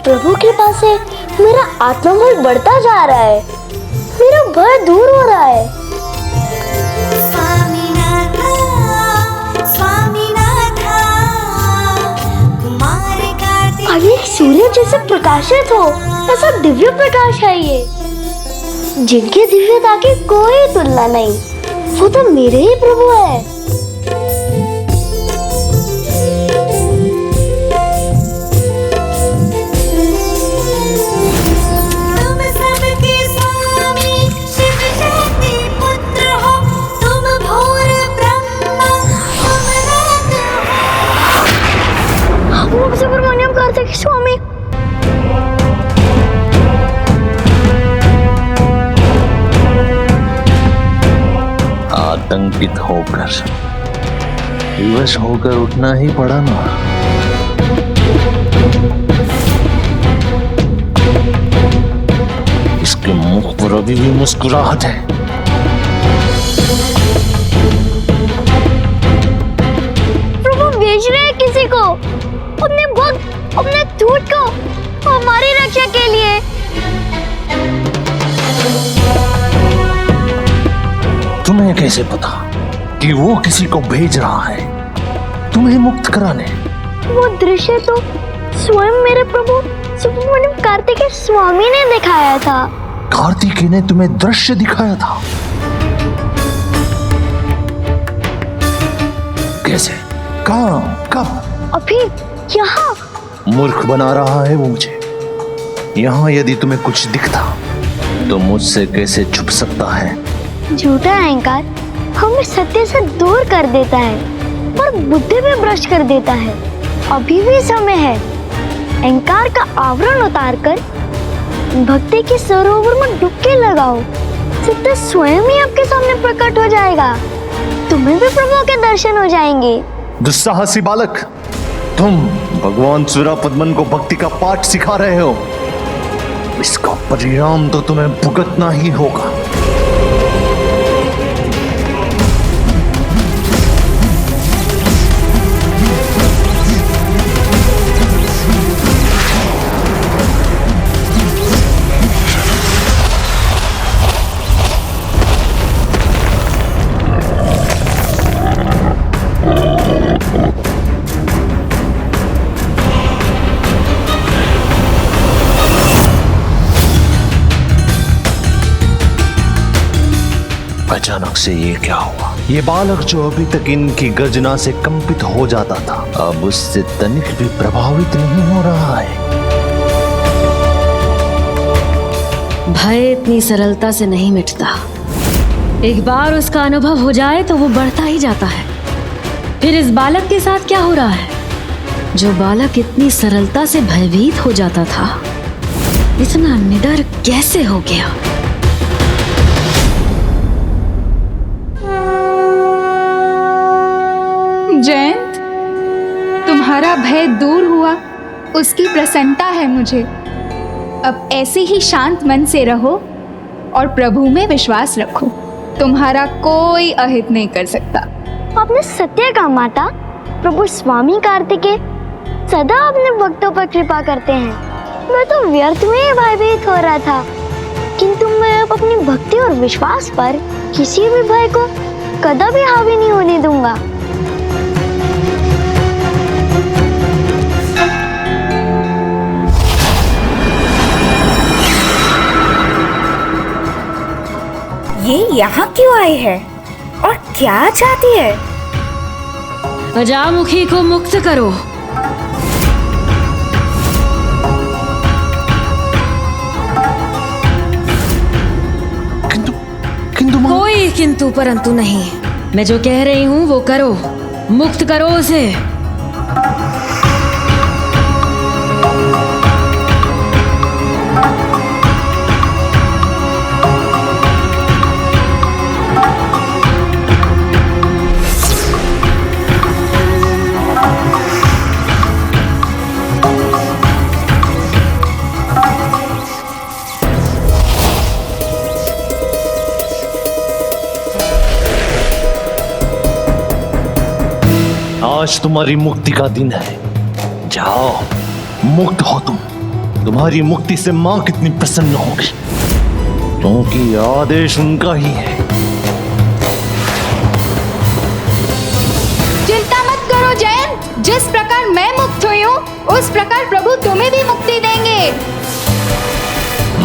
F: प्रभु कृपा से मेरा आत्मबल बढ़ता जा रहा है, मेरा भय दूर हो रहा है। अभी सूर्य जैसे प्रकाशित हो, ऐसा दिव्य प्रकाश है ये, जिनके दिव्यता की कोई तुलना नहीं। वो तो मेरे ही प्रभु है। सुब्रमण्यम कार्तिकेय स्वामी।
H: आतंकित होकर, विवश होकर उठना ही पड़ा ना। इसके मुख पर अभी भी मुस्कुराहट है।
F: प्रभु भेज रहे हैं किसी को, अपने भक्त, अपने दूत को हमारी रक्षा के लिए।
H: तुम्हें कैसे पता कि वो किसी को भेज रहा है तुम्हें मुक्त कराने?
F: वो दृश्य तो स्वयं मेरे प्रभु सुब्रमण्यम कार्तिकेय स्वामी ने दिखाया था।
H: कार्तिकेय ने तुम्हें दृश्य दिखाया था? कैसे, कहाँ, कब?
F: अभी यहाँ।
H: मूर्ख बना रहा है वो मुझे। यहाँ यदि तुम्हें कुछ दिखता तो मुझसे कैसे छुप सकता है
F: झूठा अहंकार हमें सत्य से दूर कर देता है और बुद्धि में भ्रष्ट कर देता है। अभी भी समय है, अहंकार का आवरण उतारकर भक्ति के सरोवर में डुबकी लगाओ। सत्य स्वयं ही आपके सामने प्रकट हो जाएगा। तुम्हें भी प्रभु के दर्शन हो जाएंगे।
M: दुस्साहसी बालक, तुम भगवान सूरापद्मन को भक्ति का पाठ सिखा रहे हो। इसका परिणाम तो तुम्हें भुगतना ही होगा। अचानक से ये क्या हुआ? ये बालक जो अभी तक इनकी गर्जना से कंपित हो जाता था, अब उससे तनिक भी प्रभावित नहीं हो रहा है।
D: भय इतनी सरलता से नहीं मिटता। एक बार उसका अनुभव हो जाए तो वो बढ़ता ही जाता है। फिर इस बालक के साथ क्या हो रहा है? जो बालक इतनी सरलता से भयभीत हो जाता था, इतना निडर कैसे हो गया?
R: जयंत, तुम्हारा भय दूर हुआ, उसकी प्रसन्नता है मुझे। अब ऐसे ही शांत मन से रहो और प्रभु में विश्वास रखो। तुम्हारा कोई अहित नहीं कर सकता।
F: आपने सत्य कहा माता। प्रभु स्वामी कार्तिकेय सदा अपने भक्तों पर कृपा करते हैं। मैं तो व्यर्थ में ही भयभीत हो रहा था, किंतु मैं अब अपनी भक्ति और विश्वास पर किसी भी भय को कदापि हावी नहीं होने दूंगा।
A: ये यहाँ क्यों आई है और क्या चाहती है?
D: अजामुखी को मुक्त करो।
M: किंतु
D: कोई किंतु परंतु नहीं। मैं जो कह रही हूँ वो करो, मुक्त करो उसे।
M: आज तुम्हारी मुक्ति का दिन है। जाओ, मुक्त हो तुम। तुम्हारी मुक्ति से मां कितनी प्रसन्न होगी, क्योंकि आदेश उनका ही है।
R: चिंता मत करो जयंत, जिस प्रकार मैं मुक्त हुई हूँ उस प्रकार प्रभु तुम्हें भी मुक्ति देंगे।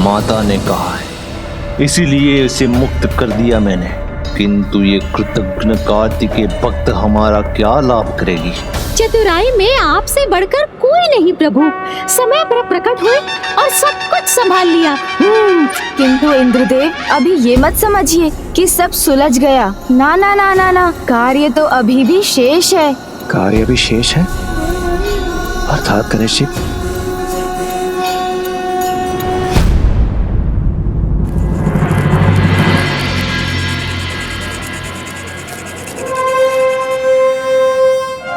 M: माता ने कहा है, इसीलिए इसे मुक्त कर दिया मैंने। किंतु ये कृतज्ञ कार्तिकेय भक्त हमारा क्या लाभ करेगी?
S: चतुराई में आपसे बढ़कर कोई नहीं प्रभु। समय पर प्रकट हुए और सब कुछ संभाल लिया।
A: किंतु इंद्रदेव, अभी ये मत समझिए कि सब सुलझ गया। ना ना ना ना ना, कार्य तो अभी भी शेष है।
C: कार्य भी शेष है अर्थात गणेश जी?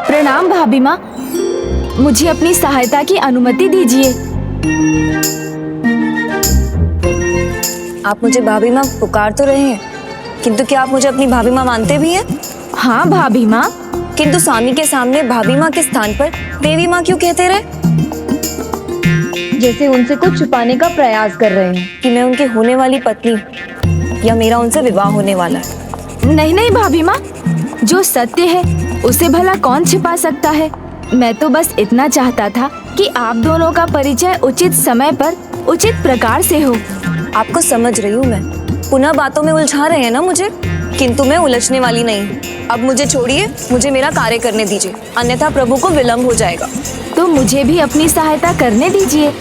A: प्रणाम भाभी माँ, मुझे अपनी सहायता की अनुमति दीजिए।
B: आप मुझे भाभी माँ पुकार तो रहे हैं, किंतु क्या आप मुझे अपनी भाभी माँ मानते भी हैं?
A: हाँ भाभी माँ।
B: किंतु स्वामी के सामने भाभी माँ के स्थान पर देवी माँ क्यों कहते रहे? जैसे उनसे कुछ छुपाने का प्रयास कर रहे हैं कि मैं उनकी होने वाली पत्नी या मेरा उनसे विवाह होने वाला है।
A: नहीं नहीं भाभी माँ, जो सत्य है उसे भला कौन छिपा सकता है। मैं तो बस इतना चाहता था कि आप दोनों का परिचय उचित समय पर उचित प्रकार से हो।
B: आपको समझ रही हूँ मैं। पुनः बातों में उलझा रहे हैं ना मुझे, किंतु मैं उलझने वाली नहीं। अब मुझे छोड़िए, मुझे मेरा कार्य करने दीजिए, अन्यथा प्रभु को विलंब हो जाएगा।
A: तो मुझे भी अपनी सहायता करने दीजिए।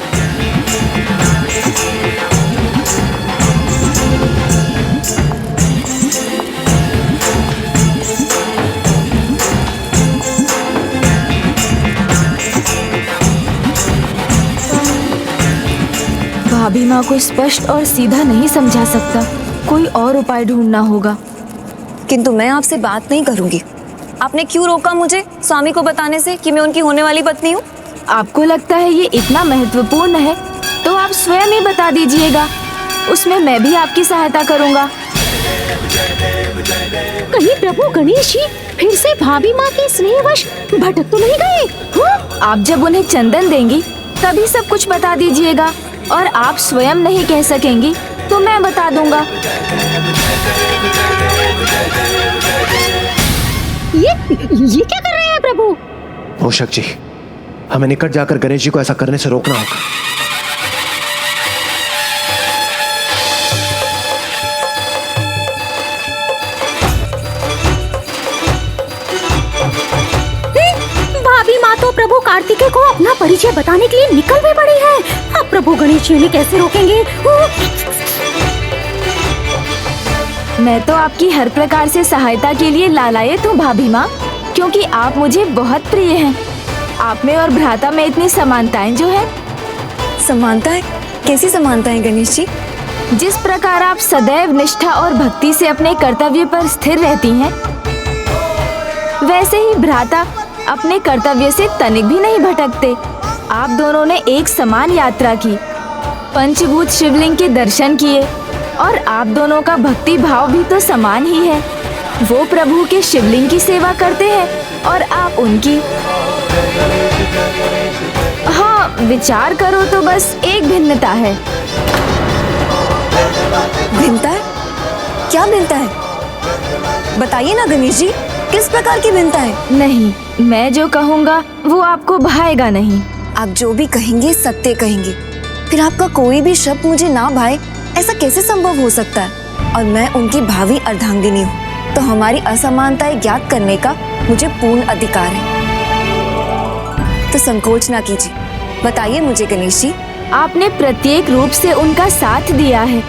A: भाभी माँ को स्पष्ट और सीधा नहीं समझा सकता। कोई और उपाय ढूंढना होगा।
B: किंतु मैं आपसे बात नहीं करूंगी। आपने क्यों रोका मुझे स्वामी को बताने से कि मैं उनकी होने वाली पत्नी हूँ?
A: आपको लगता है ये इतना महत्वपूर्ण है तो आप स्वयं ही बता दीजिएगा, उसमें मैं भी आपकी सहायता करूँगा।
S: कहीं प्रभु गणेश जी फिर से भाभी माँ के स्नेहवश भटक तो नहीं गए? हाँ?
A: आप जब उन्हें चंदन देंगी तभी सब कुछ बता दीजिएगा, और आप स्वयं नहीं कह सकेंगी तो मैं बता दूंगा।
S: ये क्या कर रहे हैं प्रभु?
C: मूषक जी, हमें निकट जाकर गणेश जी को ऐसा करने से रोकना होगा।
S: भाभी माँ तो प्रभु कार्तिकेय को अपना परिचय बताने के लिए निकल भी पड़ी है। अब प्रभु गणेश जी उन्हें कैसे रोकेंगे?
A: मैं तो आपकी हर प्रकार से सहायता के लिए लालायित हूँ भाभी माँ, क्योंकि आप मुझे बहुत प्रिय हैं। आप में और भ्राता में इतनी समानताएं जो है।
B: समानताएं? कैसी समानताएं गणेश जी?
A: जिस प्रकार आप सदैव निष्ठा और भक्ति से अपने कर्तव्य पर स्थिर रहती हैं, वैसे ही भ्राता अपने कर्तव्य से तनिक भी नहीं भटकते। आप दोनों ने एक समान यात्रा की, पंचभूत शिवलिंग के दर्शन किए, और आप दोनों का भक्ति भाव भी तो समान ही है। वो प्रभु के शिवलिंग की सेवा करते हैं और आप उनकी। हाँ, विचार करो तो बस एक भिन्नता है।
B: भिन्नता है? क्या भिन्नता है? बताइए ना गणेश जी, किस प्रकार की भिन्नता है?
A: नहीं, मैं जो कहूँगा वो आपको भाएगा नहीं।
B: आप जो भी कहेंगे सत्य कहेंगे। फिर आपका कोई भी शब्द मुझे ना भाए, ऐसा कैसे संभव हो सकता है? और मैं उनकी भावी अर्धांगिनी हूँ, तो हमारी असमानताएं ज्ञात करने का मुझे पूर्ण अधिकार है। तो संकोच ना कीजिए, बताइए मुझे गणेश जी।
A: आपने प्रत्येक रूप से उनका साथ दिया है,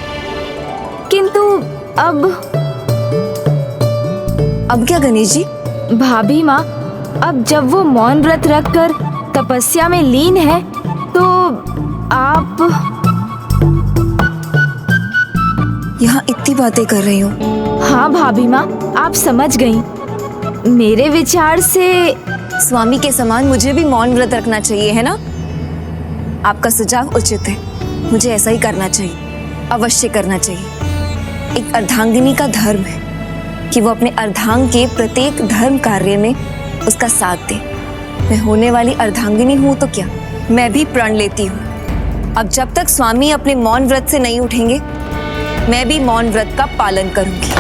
A: किंतु
B: अब क्या गणेश जी?
A: भाभी माँ, अब जब वो मौन व्रत रखकर तपस्या में लीन है तो आप
B: यहाँ इतनी बातें कर रही हूँ।
A: हाँ भाभी माँ, आप समझ गई। मेरे विचार से
B: स्वामी के समान मुझे भी मौन व्रत रखना चाहिए, है ना? आपका सुझाव उचित है, मुझे ऐसा ही करना चाहिए, अवश्य करना चाहिए। एक अर्धांगिनी का धर्म है कि वो अपने अर्धांग के प्रत्येक धर्म कार्य में उसका साथ दे। मैं होने वाली अर्धांगिनी हूँ तो क्या, मैं भी प्रण लेती हूँ। अब जब तक स्वामी अपने मौन व्रत से नहीं उठेंगे, मैं भी मौन व्रत का पालन करूंगी।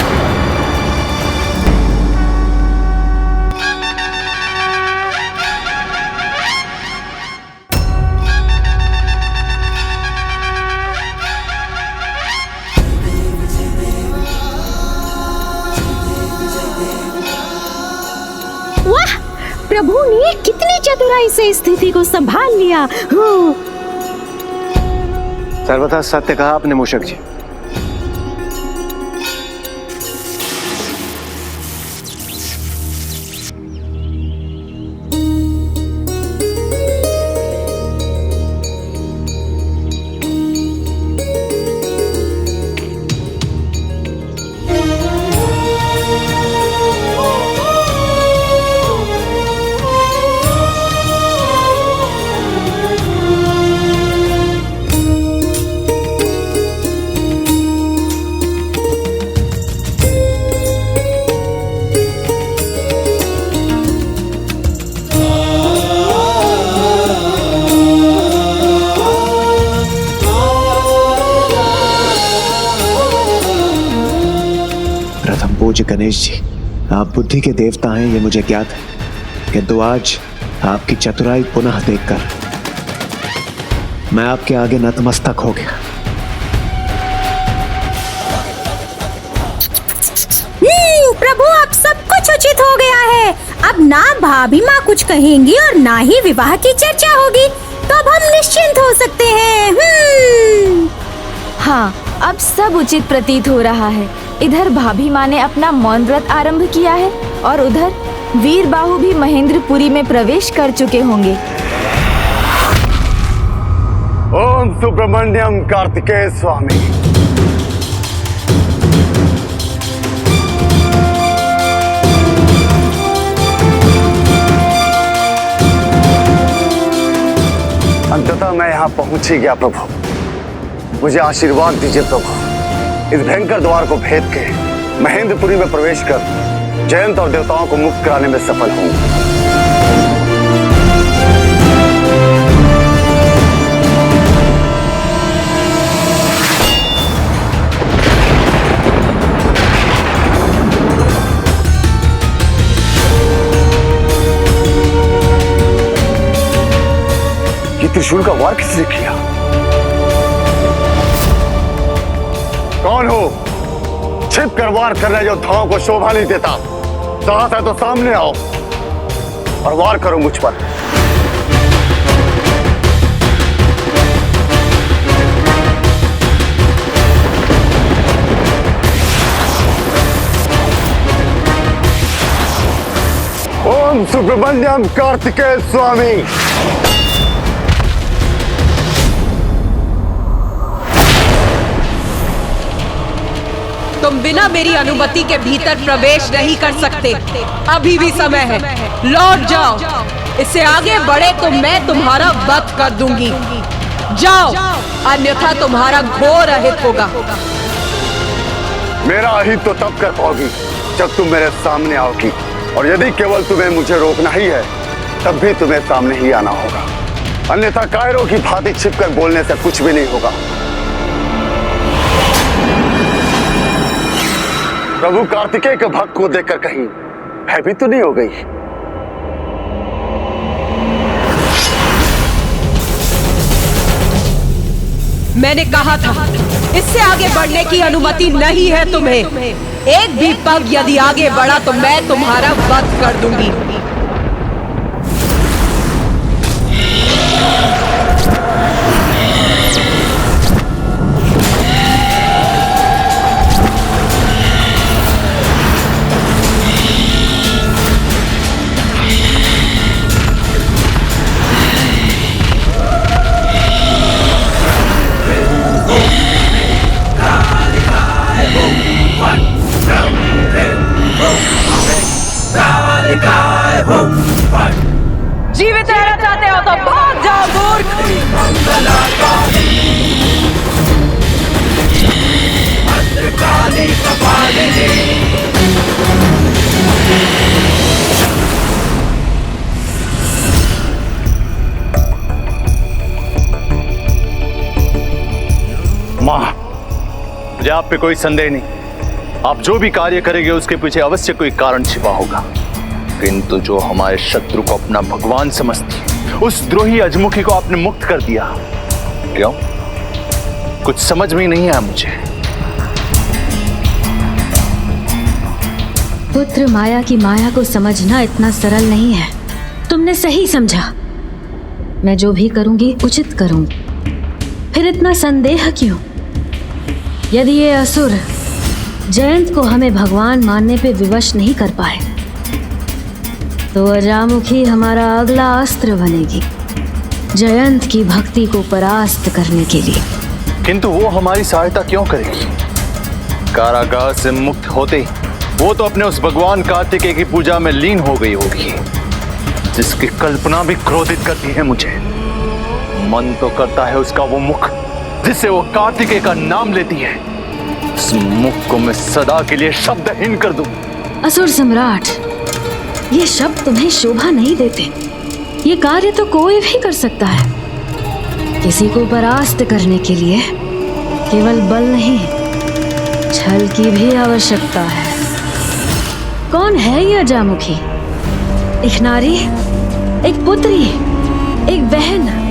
S: वाह, प्रभु ने कितनी चतुराई से स्थिति को संभाल लिया।
C: सर्वथा सत्य कहा आपने मूषक जी। पूज्य गणेश जी, आप बुद्धि के देवता हैं ये मुझे ज्ञात है, किंतु आज आपकी चतुराई पुनः देखकर मैं आपके आगे नतमस्तक हो गया।
S: प्रभु, अब सब कुछ उचित हो गया है। अब ना भाभी माँ कुछ कहेंगी और ना ही विवाह की चर्चा होगी, तो अब हम निश्चिंत हो सकते हैं।
A: हाँ, अब सब उचित प्रतीत हो रहा है। इधर भाभी माँ ने अपना मौन व्रत आरंभ किया है और उधर वीरबाहु भी महेंद्रपुरी में प्रवेश कर चुके होंगे।
E: ओम सुब्रमण्यम कार्तिकेय स्वामी। अंततः मैं यहाँ पहुंच ही गया प्रभु। मुझे आशीर्वाद दीजिए प्रभु। इस भयंकर द्वार को भेद के महेंद्रपुरी में प्रवेश कर जयंत और देवताओं को मुक्त कराने में सफल हूं। ये त्रिशूल का वार किसने किया? कौन हो? छिप कर वार करने जो योद्धाओं को शोभा नहीं देता। साहस है तो सामने आओ और वार करो मुझ पर। ओम सुब्रमण्यम कार्तिकेय स्वामी।
T: तुम बिना मेरी अनुमति के भीतर प्रवेश नहीं कर सकते। अभी भी समय है, लौट जाओ। इससे आगे बढ़े तो मैं तुम्हारा वध कर दूंगी। जाओ, अन्यथा तुम्हारा घोर अहित होगा।
E: मेरा अहित तो तब कर पाओगी जब तुम मेरे सामने आओगी, और यदि केवल तुम्हें मुझे रोकना ही है तब भी तुम्हें सामने ही आना होगा। अन्यथा कायरों की भांति छिपकर बोलने से कुछ भी नहीं होगा। प्रभु कार्तिकेय के भक्त को देखकर कहीं भयभीत तो नहीं हो गई?
T: मैंने कहा था इससे आगे बढ़ने की अनुमति नहीं है तुम्हें। एक भी पग यदि आगे बढ़ा तो मैं तुम्हारा वध कर दूंगी। जीवित रहना चाहते हो तो भाग जाओ मूर्ख।
M: मां, मुझे आप पे कोई संदेह नहीं। आप जो भी कार्य करेंगे उसके पीछे अवश्य कोई कारण छिपा होगा। किंतु जो हमारे शत्रु को अपना भगवान समझती, उस द्रोही अजमुखी को आपने मुक्त कर दिया। क्यों? कुछ समझ में नहीं आया मुझे।
D: पुत्र माया की माया को समझना इतना सरल नहीं है। तुमने सही समझा। मैं जो भी करूंगी उचित करूंगी। फिर इतना संदेह क्यों? यदि ये असुर जयंत को हमें भगवान मानने पे विवश नहीं कर पाए तो अजामुखी हमारा अगला अस्त्र बनेगी, जयंत की भक्ति को परास्त करने के लिए।
M: किंतु वो हमारी सहायता क्यों करेगी? कारागार से मुक्त होते ही वो तो अपने उस भगवान कार्तिकेय की पूजा में लीन हो गई होगी, जिसकी कल्पना भी क्रोधित करती है मुझे। मन तो करता है उसका वो मुख जिससे वो कार्तिकेय का नाम लेती है, उस मुख को मैं सदा के लिए शब्दहीन कर दूं।
D: असुर सम्राट, ये शब्द तुम्हें शोभा नहीं देते। ये कार्य तो कोई भी कर सकता है। किसी को परास्त करने के लिए केवल बल नहीं, छल की भी आवश्यकता है। कौन है ये अजामुखी? एक नारी, एक पुत्री, एक बहन।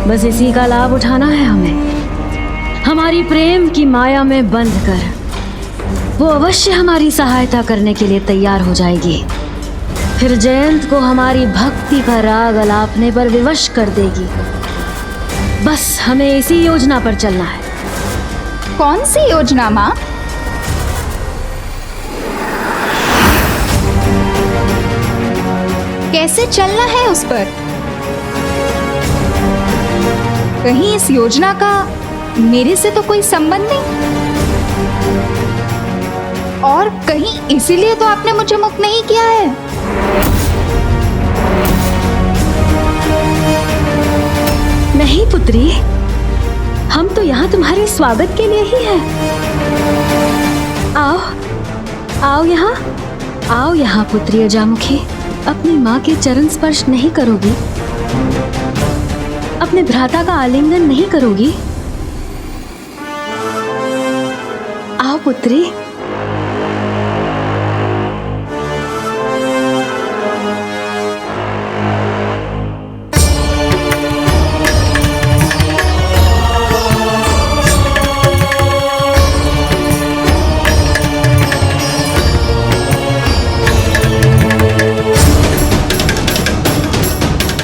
D: बस इसी का लाभ उठाना है हमें। हमारी प्रेम की माया में बंध कर वो अवश्य हमारी सहायता करने के लिए तैयार हो जाएगी। फिर जयंत को हमारी भक्ति का राग अलापने पर विवश कर देगी। बस हमें इसी योजना पर चलना है।
R: कौन सी योजना माँ? कैसे चलना है उस पर? कहीं इस योजना का मेरे से तो कोई संबंध नहीं? और कहीं इसीलिए तो आपने मुझे मुक्त नहीं किया है?
D: नहीं पुत्री, हम तो यहाँ तुम्हारे स्वागत के लिए ही हैं। आओ, आओ यहाँ, आओ यहाँ पुत्री अजामुखी। अपनी माँ के चरण स्पर्श नहीं करोगी? अपने भ्राता का आलिंगन नहीं करोगी? आओ पुत्री।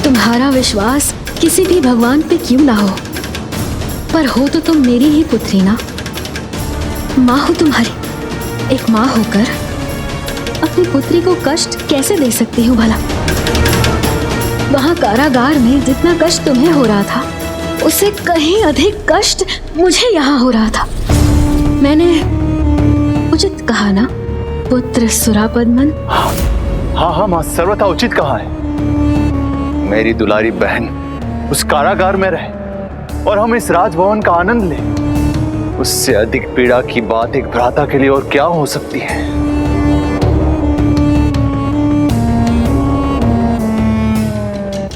D: तुम्हारा विश्वास किसी भी भगवान पे क्यों ना हो, पर हो तो तुम मेरी ही पुत्री ना। माँ हो तुम्हारी। एक माँ होकर अपनी पुत्री को कष्ट कैसे दे सकती हूँ भला? वहाँ कारागार में जितना कष्ट तुम्हें हो रहा था, उससे कहीं अधिक कष्ट मुझे यहाँ हो रहा था। मैंने उचित कहा ना पुत्र सुरापद्मन?
M: हाँ हाँ माँ, सर्वथा उचित कहा है। मेरी दुलारी बहन उस कारागार में रहे और हम इस राजभवन का आनंद लें, उससे अधिक पीड़ा की बात एक भ्राता के लिए और क्या हो सकती है?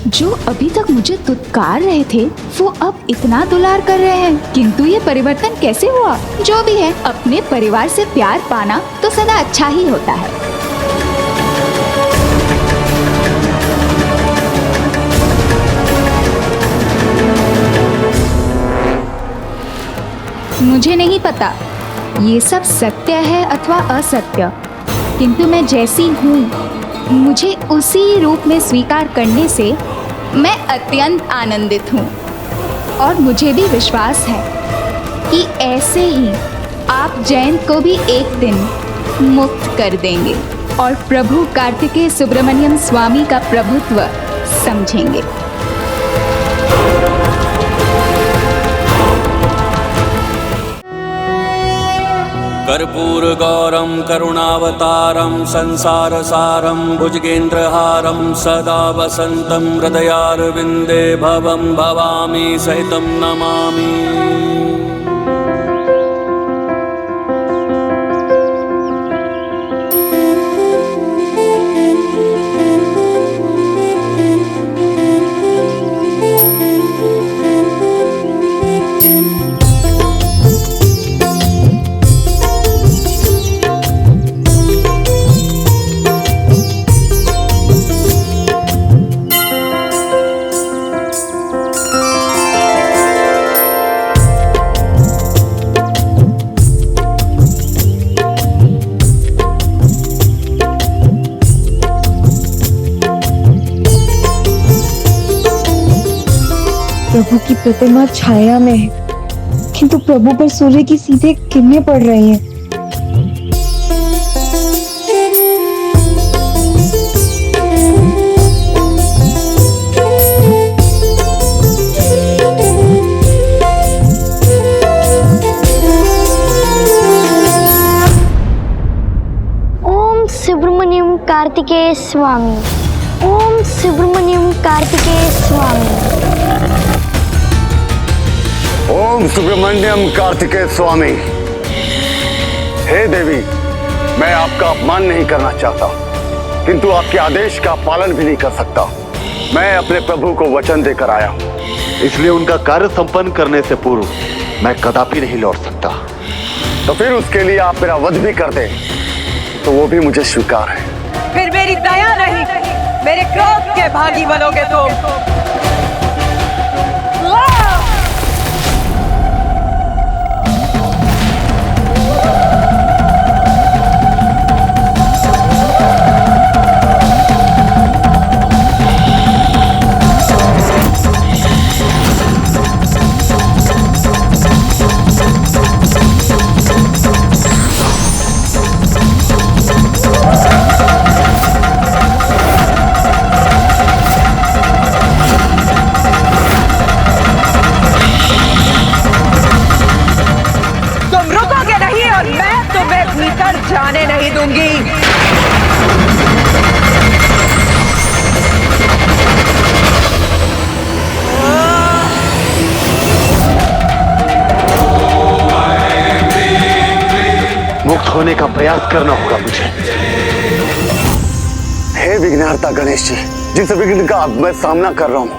R: जो अभी तक मुझे दुत्कार रहे थे, वो अब इतना दुलार कर रहे हैं। किंतु ये परिवर्तन कैसे हुआ? जो भी है, अपने परिवार से प्यार पाना तो सदा अच्छा ही होता है। मुझे नहीं पता ये सब सत्य है अथवा असत्य, किंतु मैं जैसी हूँ मुझे उसी रूप में स्वीकार करने से मैं अत्यंत आनंदित हूँ। और मुझे भी विश्वास है कि ऐसे ही आप जयंत को भी एक दिन मुक्त कर देंगे और प्रभु कार्तिकेय सुब्रमण्यम स्वामी का प्रभुत्व समझेंगे।
G: कर्पूर गौरम करुणावतारम संसारसारम भुजगेन्द्रहारम सदा वसंतम हृदयारविंदे भवम भवामी सहितम नमामि।
B: प्रभु की प्रतिमा छाया में है, किंतु प्रभु पर सूर्य की सीधे किरणें पड़ रही हैं।
F: ओम सुब्रमण्यम कार्तिकेय स्वामी। ओम सुब्रमण्यम कार्तिकेय स्वामी।
E: ओम सुब्रमण्यम कार्तिकेय स्वामी। हे देवी, मैं आपका अपमान नहीं करना चाहता, किंतु आपके आदेश का पालन भी नहीं कर सकता। मैं अपने प्रभु को वचन देकर आया हूँ,
C: इसलिए उनका कार्य संपन्न करने से पूर्व मैं कदापि नहीं लौट सकता।
E: तो फिर उसके लिए आप मेरा वध भी कर दें तो वो भी मुझे स्वीकार है।
T: फिर मेरी दया नहीं, मेरे क्रोध के भागी बनोगे तुम।
E: बचाने का प्रयास करना होगा मुझे। हे विघ्नहर्ता गणेश जी, जिस विघ्न का अब मैं सामना कर रहा हूँ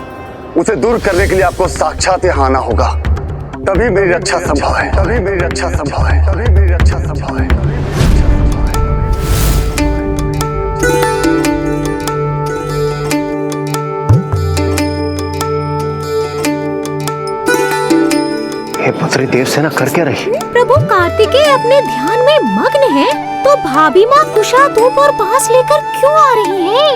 E: उसे दूर करने के लिए आपको साक्षात यहाँ आना होगा, तभी मेरी रक्षा संभव है, तभी मेरी रक्षा संभव है, तभी मेरी रक्षा संभव है।
C: हे पुत्री देवसेना कर क्या रही?
S: प्रभु कार्तिकेय अपने ध्यान में मग्न है, तो भाभी माँ कुशा धूप और बांस लेकर क्यों आ रही है?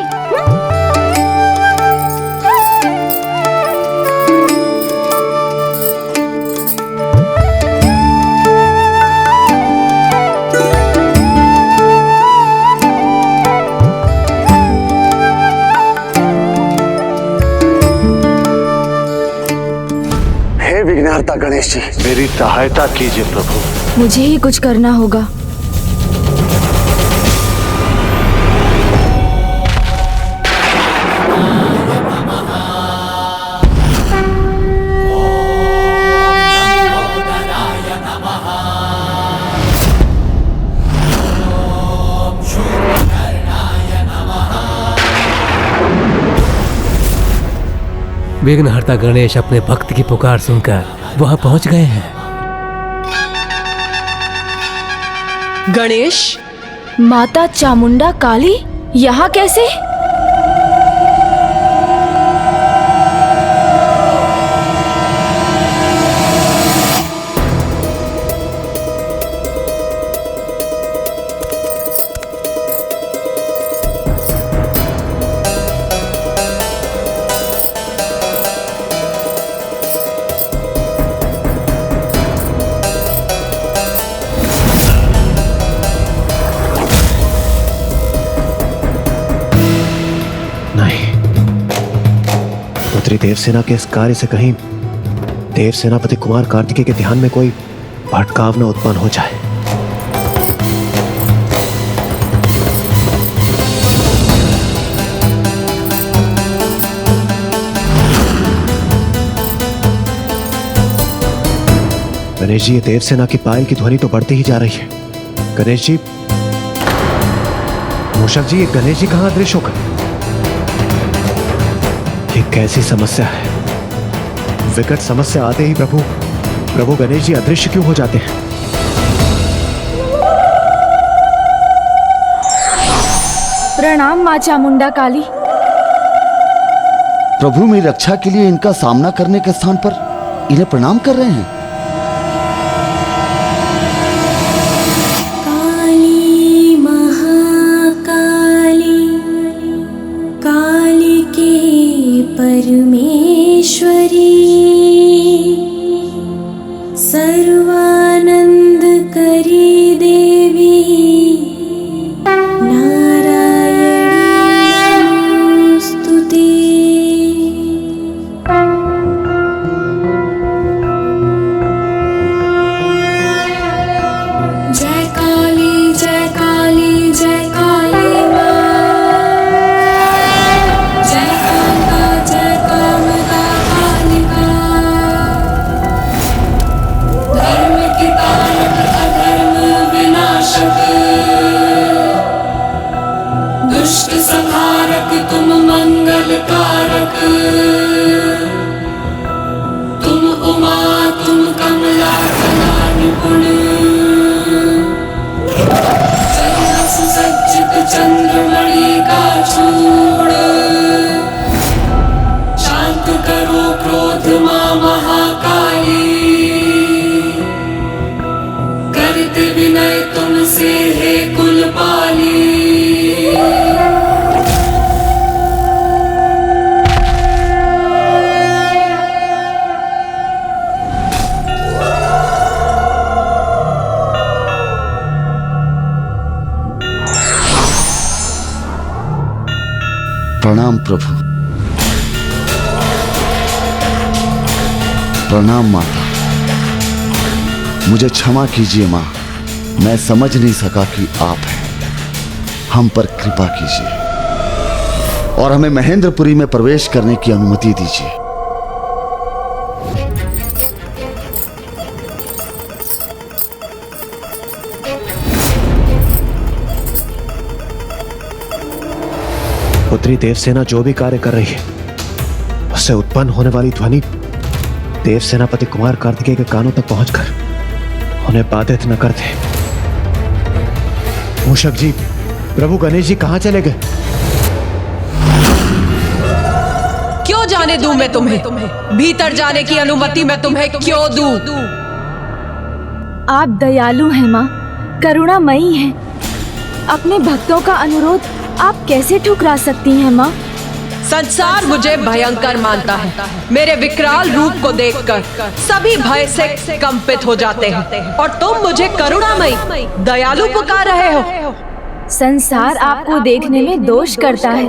E: हे विघ्नहर्ता गणेश जी, मेरी सहायता कीजिए प्रभु।
A: मुझे ही कुछ करना होगा।
U: विघ्नहर्ता गणेश अपने भक्त की पुकार सुनकर वहां पहुंच गए हैं।
T: गणेश,
A: माता चामुंडा काली यहाँ कैसे?
C: देवसेना के इस कार्य से कहीं देव सेनापति कुमार कार्तिकेय के ध्यान में कोई भटकाव न उत्पन्न हो जाए। गणेश जी, ये देवसेना की पायल की ध्वनि तो बढ़ती ही जा रही है। गणेश जी, मूषक जी, ये गणेश जी कहां अदृश्य होकर? ये कैसी समस्या है? विकट समस्या आते ही प्रभु गणेश जी अदृश्य क्यों हो जाते हैं?
A: प्रणाम मां चामुंडा काली।
E: प्रभु मेरी रक्षा के लिए इनका सामना करने के स्थान पर इन्हें प्रणाम कर रहे हैं।
S: काली महाकाली, काली के परमेश्वरी, सर्वानंद करी देवी,
L: चंद्रमणि का चूड़, शांत करो क्रोध मां महाकाली, करते विनय तुमसे हे कुलपाली।
E: प्रणाम प्रभु। प्रणाम माता। मुझे क्षमा कीजिए माँ, मैं समझ नहीं सका कि आप हैं। हम पर कृपा कीजिए और हमें महेंद्रपुरी में प्रवेश करने की अनुमति दीजिए।
C: पुत्री देवसेना जो भी कार्य कर रही है, उससे उत्पन्न होने वाली ध्वनि देव सेनापति कुमार कार्तिकेय के कानों तक पहुंचकर उन्हें बाधित न कर दे। मूषक जी, प्रभु गणेश जी कहां चले गए?
T: क्यों जाने दूं मैं तुम्हें? भीतर जाने की अनुमति मैं तुम्हें क्यों दूं?
A: आप दयालु हैं माँ, करुणामयी हैं। अपने भक्तों का अनुरोध आप कैसे ठुकरा सकती हैं माँ?
T: संसार मुझे भयंकर मानता है। मेरे विकराल रूप को देखकर सभी भय से कंपित हो जाते हैं, और तुम मुझे करुणामयी, दयालु पुकार रहे हो।
A: संसार आपको देखने में दोष करता है,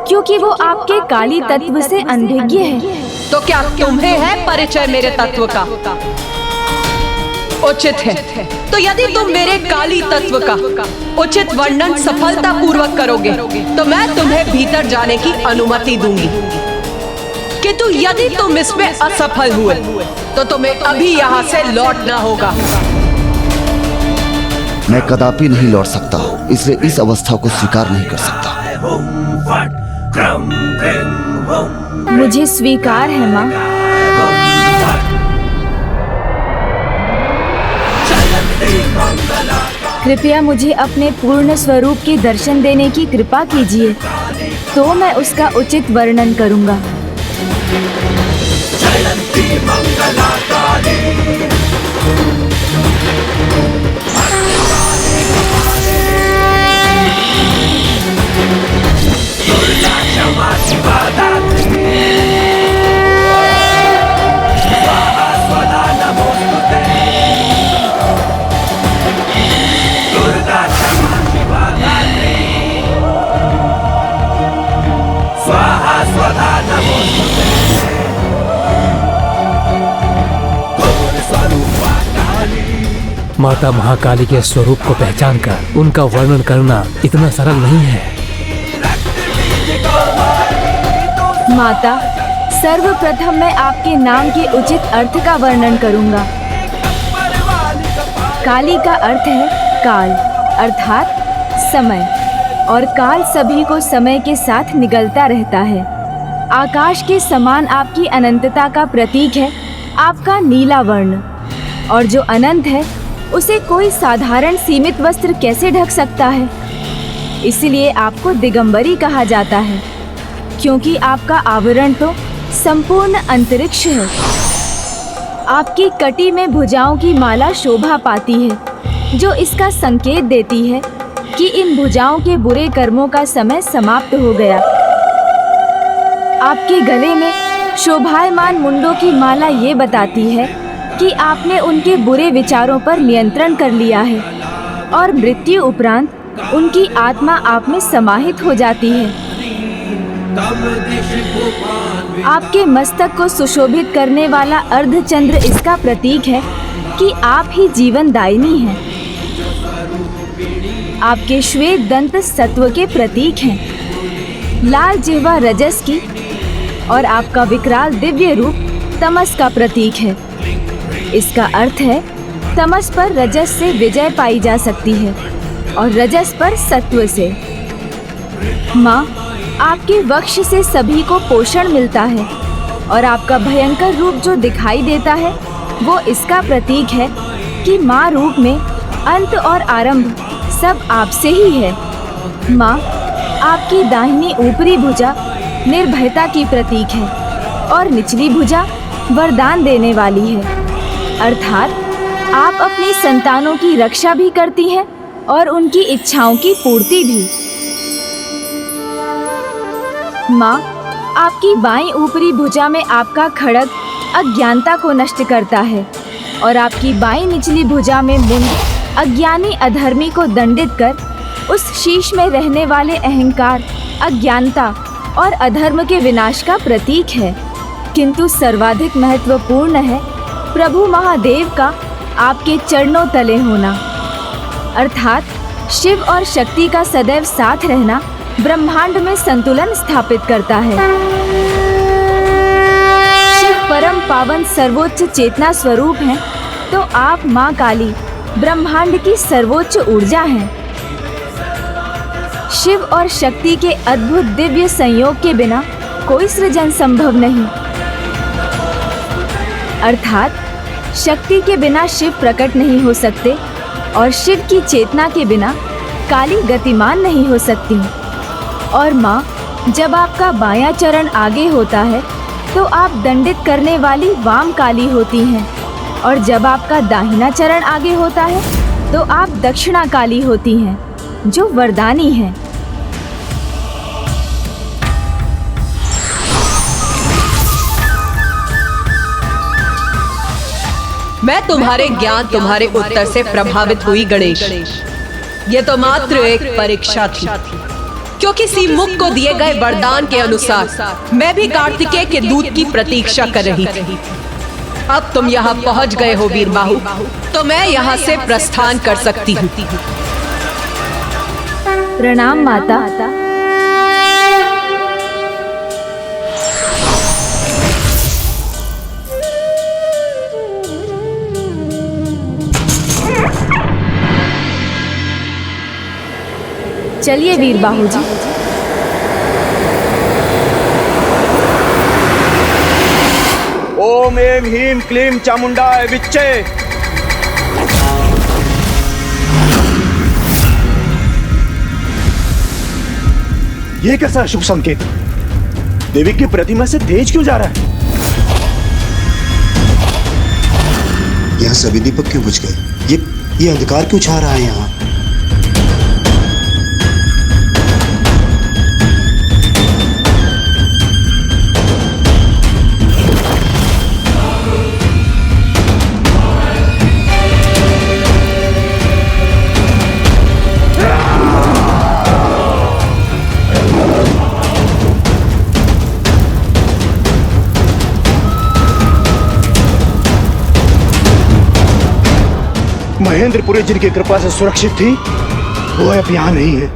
A: क्योंकि वो आपके काली तत्व से अनभिज्ञ है।
T: तो क्या तुम्हें है परिचय मेरे तत्व का? उचित है। तो यदि तुम मेरे काली तत्व का उचित वर्णन सफलता पूर्वक करोगे तो मैं तुम्हें भीतर जाने की अनुमति दूंगी। किंतु यदि तुम इसमें असफल हुए तो तुम्हें अभी यहाँ से लौटना होगा।
E: मैं कदापि नहीं लौट सकता, इसलिए इस अवस्था को स्वीकार नहीं कर सकता।
A: मुझे स्वीकार है माँ। कृपया मुझे अपने पूर्ण स्वरूप के दर्शन देने की कृपा कीजिए, तो मैं उसका उचित वर्णन करूंगा।
U: माता महाकाली के स्वरूप को पहचानकर उनका वर्णन करना इतना सरल नहीं है।
A: माता, सर्वप्रथम मैं आपके नाम के उचित अर्थ का वर्णन करूंगा। काली का अर्थ है काल, अर्थात समय, और काल सभी को समय के साथ निगलता रहता है। आकाश के समान आपकी अनंतता का प्रतीक है आपका नीला वर्ण, और जो अनंत है उसे कोई साधारण सीमित वस्त्र कैसे ढक सकता है? इसलिए आपको दिगंबरी कहा जाता है, क्योंकि आपका आवरण तो संपूर्ण अंतरिक्ष है। आपकी कटी में भुजाओं की माला शोभा पाती है, जो इसका संकेत देती है कि इन भुजाओं के बुरे कर्मों का समय समाप्त हो गया। आपके गले में शोभायमान मुंडों की माला ये बताती है कि आपने उनके बुरे विचारों पर नियंत्रण कर लिया है, और मृत्यु उपरांत उनकी आत्मा आप में समाहित हो जाती है। आपके मस्तक को सुशोभित करने वाला अर्धचंद्र इसका प्रतीक है कि आप ही जीवन दायिनी हैं। आपके श्वेत दंत सत्व के प्रतीक हैं। लाल जिह्वा रजस की, और आपका विकराल दिव्य रूप तमस का प्रतीक है। इसका अर्थ है तमस पर रजस से विजय पाई जा सकती है, और रजस पर सत्व से। माँ, आपके वक्ष से सभी को पोषण मिलता है, और आपका भयंकर रूप जो दिखाई देता है वो इसका प्रतीक है कि माँ रूप में अंत और आरंभ सब आपसे ही है। माँ, आपकी दाहिनी ऊपरी भुजा निर्भयता की प्रतीक है, और निचली भुजा वरदान देने वाली है, अर्थात आप अपनी संतानों की रक्षा भी करती हैं और उनकी इच्छाओं की पूर्ति भी। माँ, आपकी बाईं ऊपरी भुजा में आपका खड्ग अज्ञानता को नष्ट करता है, और आपकी बाईं निचली भुजा में मुंड अज्ञानी अधर्मी को दंडित कर उस शीश में रहने वाले अहंकार, अज्ञानता और अधर्म के विनाश का प्रतीक है। किंतु सर्वाधिक महत्वपूर्ण है प्रभु महादेव का आपके चरणों तले होना, अर्थात शिव और शक्ति का सदैव साथ रहना ब्रह्मांड में संतुलन स्थापित करता है। शिव परम पावन सर्वोच्च चेतना स्वरूप हैं, तो आप माँ काली ब्रह्मांड की सर्वोच्च ऊर्जा हैं। शिव और शक्ति के अद्भुत दिव्य संयोग के बिना कोई सृजन संभव नहीं। अर्थात शक्ति के बिना शिव प्रकट नहीं हो सकते और शिव की चेतना के बिना काली गतिमान नहीं हो सकती। और माँ, जब आपका बायां चरण आगे होता है तो आप दंडित करने वाली वाम काली होती हैं, और जब आपका दाहिना चरण आगे होता है तो आप दक्षिणा काली होती हैं, जो वरदानी हैं।
T: मैं तुम्हारे ज्ञान, तुम्हारे उत्तर से प्रभावित हुई गणेश। ये तो मात्र एक परीक्षा थी, क्योंकि किसी मुख को दिए गए वरदान के अनुसार मैं भी कार्तिकेय के दूत की प्रतीक्षा कर रही थी। अब तुम यहाँ पहुँच गए हो वीरबाहु, तो मैं यहाँ से प्रस्थान कर सकती हूँ।
A: प्रणाम माता। चलिए वीरबाहु जी।
P: ओम ऐं ह्रीं क्लीं चामुंडाय विच्चे।
M: ये कैसा शुभ संकेत? देवी की प्रतिमा से तेज क्यों जा रहा है?
J: यहाँ सभी दीपक क्यों बुझ गए? ये अंधकार क्यों छा रहा है यहाँ?
P: महेंद्रपुरी जिनकी कृपा से सुरक्षित थी, वो अब यहाँ नहीं है।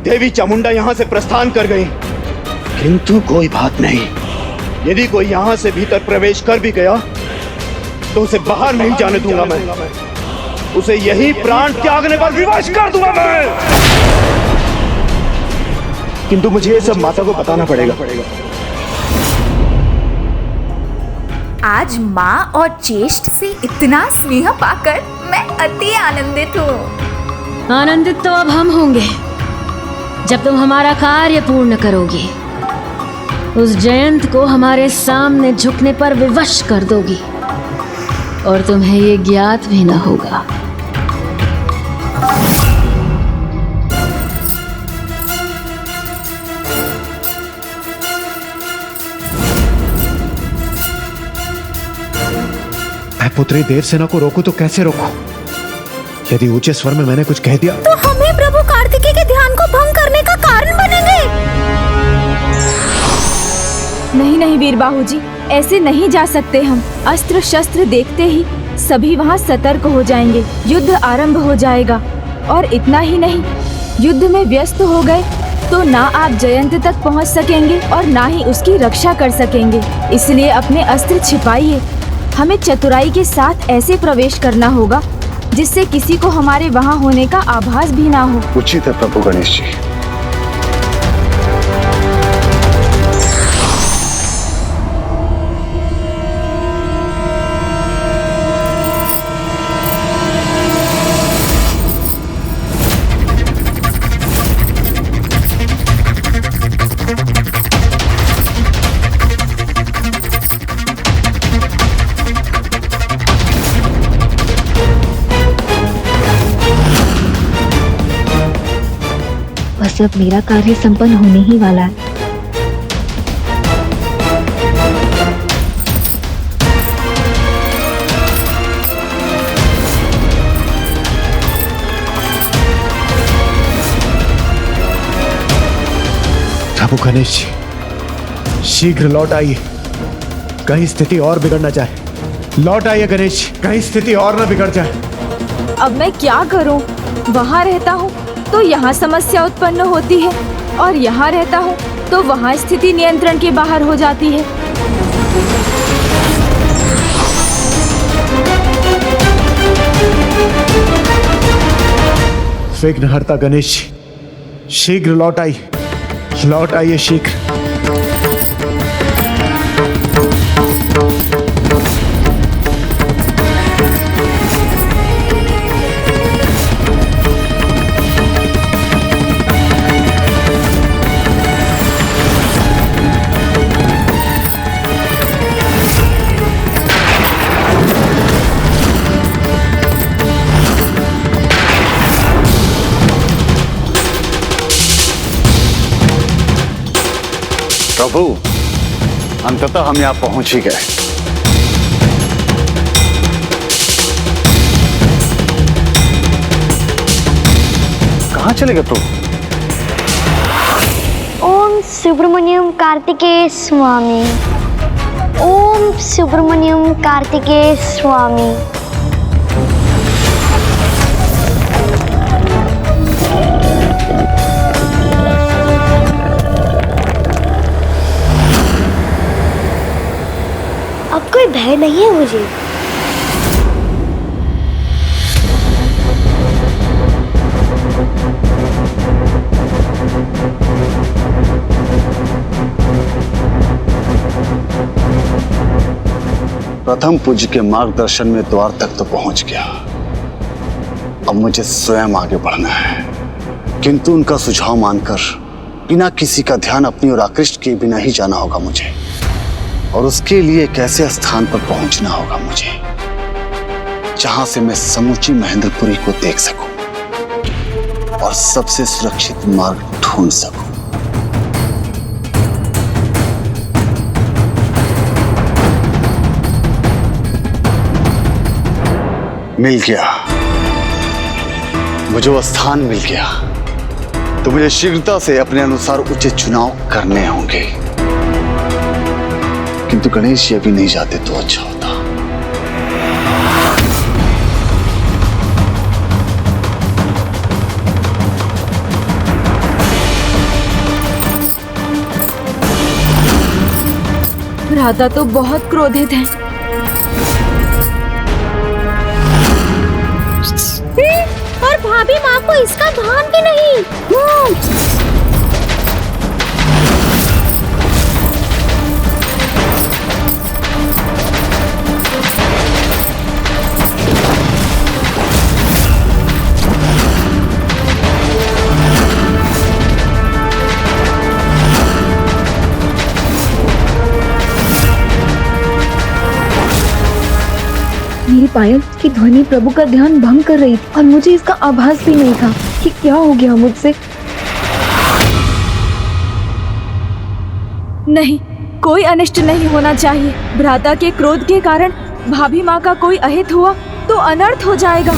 P: देवी चामुंडा यहाँ से प्रस्थान कर गई, किंतु कोई बात नहीं। यदि कोई यहाँ से भीतर प्रवेश कर भी गया तो उसे बाहर नहीं जाने दूंगा मैं। उसे यही प्राण त्यागने पर विवश कर दूंगा मैं। किंतु मुझे ये सब माता को बताना पड़ेगा।
R: आज माँ और ज्येष्ठ से इतना स्नेह पाकर मैं अति आनंदित हूँ।
D: आनंदित तो अब हम होंगे जब तुम हमारा कार्य पूर्ण करोगी, उस जयंत को हमारे सामने झुकने पर विवश कर दोगी और तुम्हें ये ज्ञात भी न होगा।
C: मैं पुत्री देवसेना को रोकूं तो कैसे रोकूं? यदि ऊंचे स्वर में मैंने कुछ कह दिया
S: तो हमें प्रभु कार्तिकेय के ध्यान को भंग करने का कारण बनेंगे।
A: नहीं नहीं वीरबाहु जी, ऐसे नहीं जा सकते हम। अस्त्र शस्त्र देखते ही सभी वहाँ सतर्क हो जाएंगे, युद्ध आरंभ हो जाएगा। और इतना ही नहीं, युद्ध में व्यस्त हो गए तो ना आप जयंत तक पहुँच सकेंगे और ना ही उसकी रक्षा कर सकेंगे। इसलिए अपने अस्त्र छिपाइए। हमें चतुराई के साथ ऐसे प्रवेश करना होगा जिससे किसी को हमारे वहाँ होने का आभास भी ना हो।
E: उचित है प्रभु गणेश जी।
B: बस अब मेरा कार्य संपन्न होने ही वाला है।
C: प्रभु गणेश जी, शीघ्र लौट आइए, कहीं स्थिति और बिगड़ न जाए। लौट आइए गणेश, कहीं स्थिति और न बिगड़ जाए।
A: अब मैं क्या करूं? वहाँ रहता हूँ तो यहाँ समस्या उत्पन्न होती है और यहाँ रहता हूँ तो वहाँ स्थिति नियंत्रण के बाहर हो जाती है।
C: विघ्नहर्ता गणेश, शीघ्र लौट आइए शीघ्र।
E: प्रभु, अंततः हम यहाँ पहुंच ही गए। कहाँ चले गए प्रभु?
F: ओम सुब्रमण्यम कार्तिकेय स्वामी। ओम सुब्रमण्यम कार्तिकेय स्वामी। अब कोई भय नहीं है मुझे।
E: प्रथम पूज्य के मार्गदर्शन में द्वार तक तो पहुंच गया। अब मुझे स्वयं आगे बढ़ना है, किंतु उनका सुझाव मानकर बिना किसी का ध्यान अपनी ओर आकृष्ट किए बिना ही जाना होगा मुझे। और उसके लिए एक ऐसे स्थान पर पहुंचना होगा मुझे जहां से मैं समूची महेंद्रपुरी को देख सकूं और सबसे सुरक्षित मार्ग ढूंढ सकूं। मिल गया, मुझे वो स्थान मिल गया। तो मुझे शीघ्रता से अपने अनुसार उचित चुनाव करने होंगे, किंतु गणेश जी अभी नहीं जाते तो अच्छा होता।
A: भ्राता तो बहुत क्रोधित हैं।
S: और भाभी माँ को इसका भान भी नहीं।
B: मेरी पायल की ध्वनि प्रभु का ध्यान भंग कर रही थी और मुझे इसका आभास भी नहीं था कि क्या हो गया मुझसे।
A: नहीं, कोई अनिष्ट नहीं होना चाहिए। भ्राता के क्रोध के कारण भाभी माँ का कोई अहित हुआ तो अनर्थ हो जाएगा।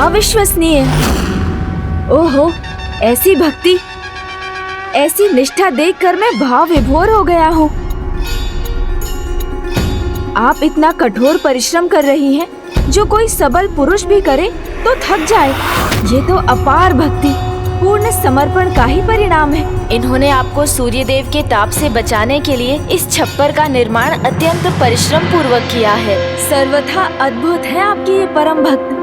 A: अविश्वसनीय। ओहो, ऐसी भक्ति, ऐसी निष्ठा देखकर मैं भाव विभोर हो गया हूँ। आप इतना कठोर परिश्रम कर रही हैं, जो कोई सबल पुरुष भी करे तो थक जाए। ये तो अपार भक्ति, पूर्ण समर्पण का ही परिणाम है। इन्होंने आपको सूर्यदेव के ताप से बचाने के लिए इस छप्पर का निर्माण अत्यंत परिश्रम पूर्वक किया है। सर्वथा अद्भुत है आपकी ये परम भक्त।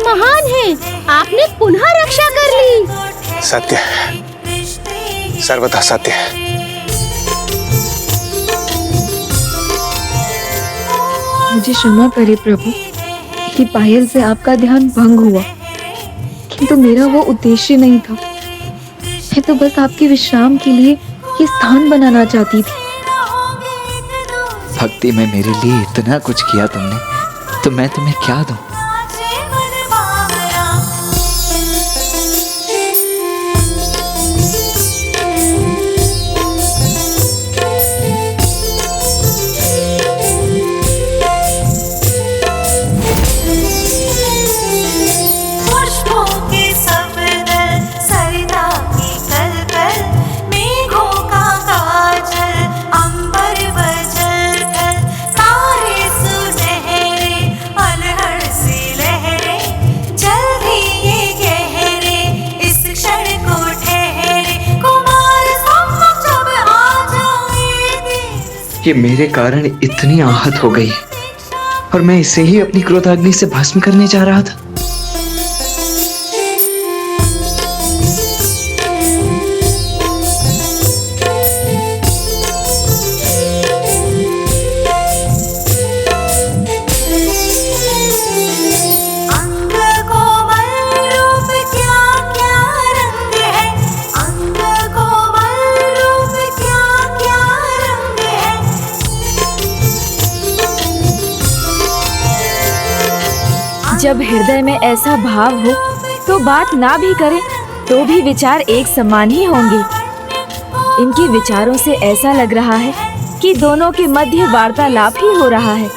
S: महान है, आपने पुनः रक्षा कर ली।
M: सर्वथा सत्य है।
B: मुझे क्षमा करे प्रभु कि पायल से आपका ध्यान भंग हुआ, किंतु मेरा वो उद्देश्य नहीं था। मैं तो बस आपके विश्राम के लिए ये स्थान बनाना चाहती थी।
I: भक्ति में मेरे लिए इतना कुछ किया तुमने, तो मैं तुम्हें क्या दूं? ये मेरे कारण इतनी आहत हो गई और मैं इसे ही अपनी क्रोधाग्नि से भस्म करने जा रहा था।
A: जब हृदय में ऐसा भाव हो तो बात ना भी करें तो भी विचार एक समान ही होंगे। इनके विचारों से ऐसा लग रहा है कि दोनों के मध्य वार्तालाप ही हो रहा है।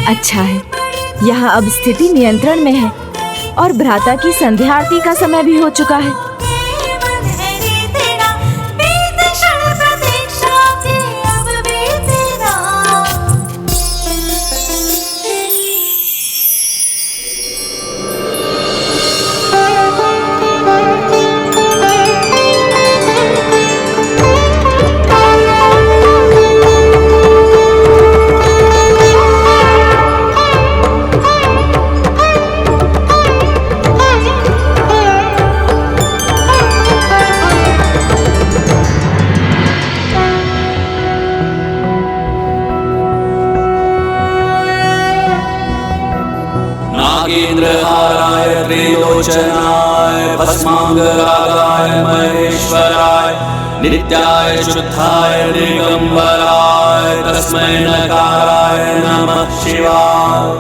A: अच्छा है, यहाँ अब स्थिति नियंत्रण में है और भ्राता की संध्या आरती का समय भी हो चुका है।
L: नागेन्द्रहाराय त्रिलोचनाय भस्मांगरागाय महेश्वराय नित्याय शुद्धाय दिगंबराय तस्मै नकाराय नमः शिवाय।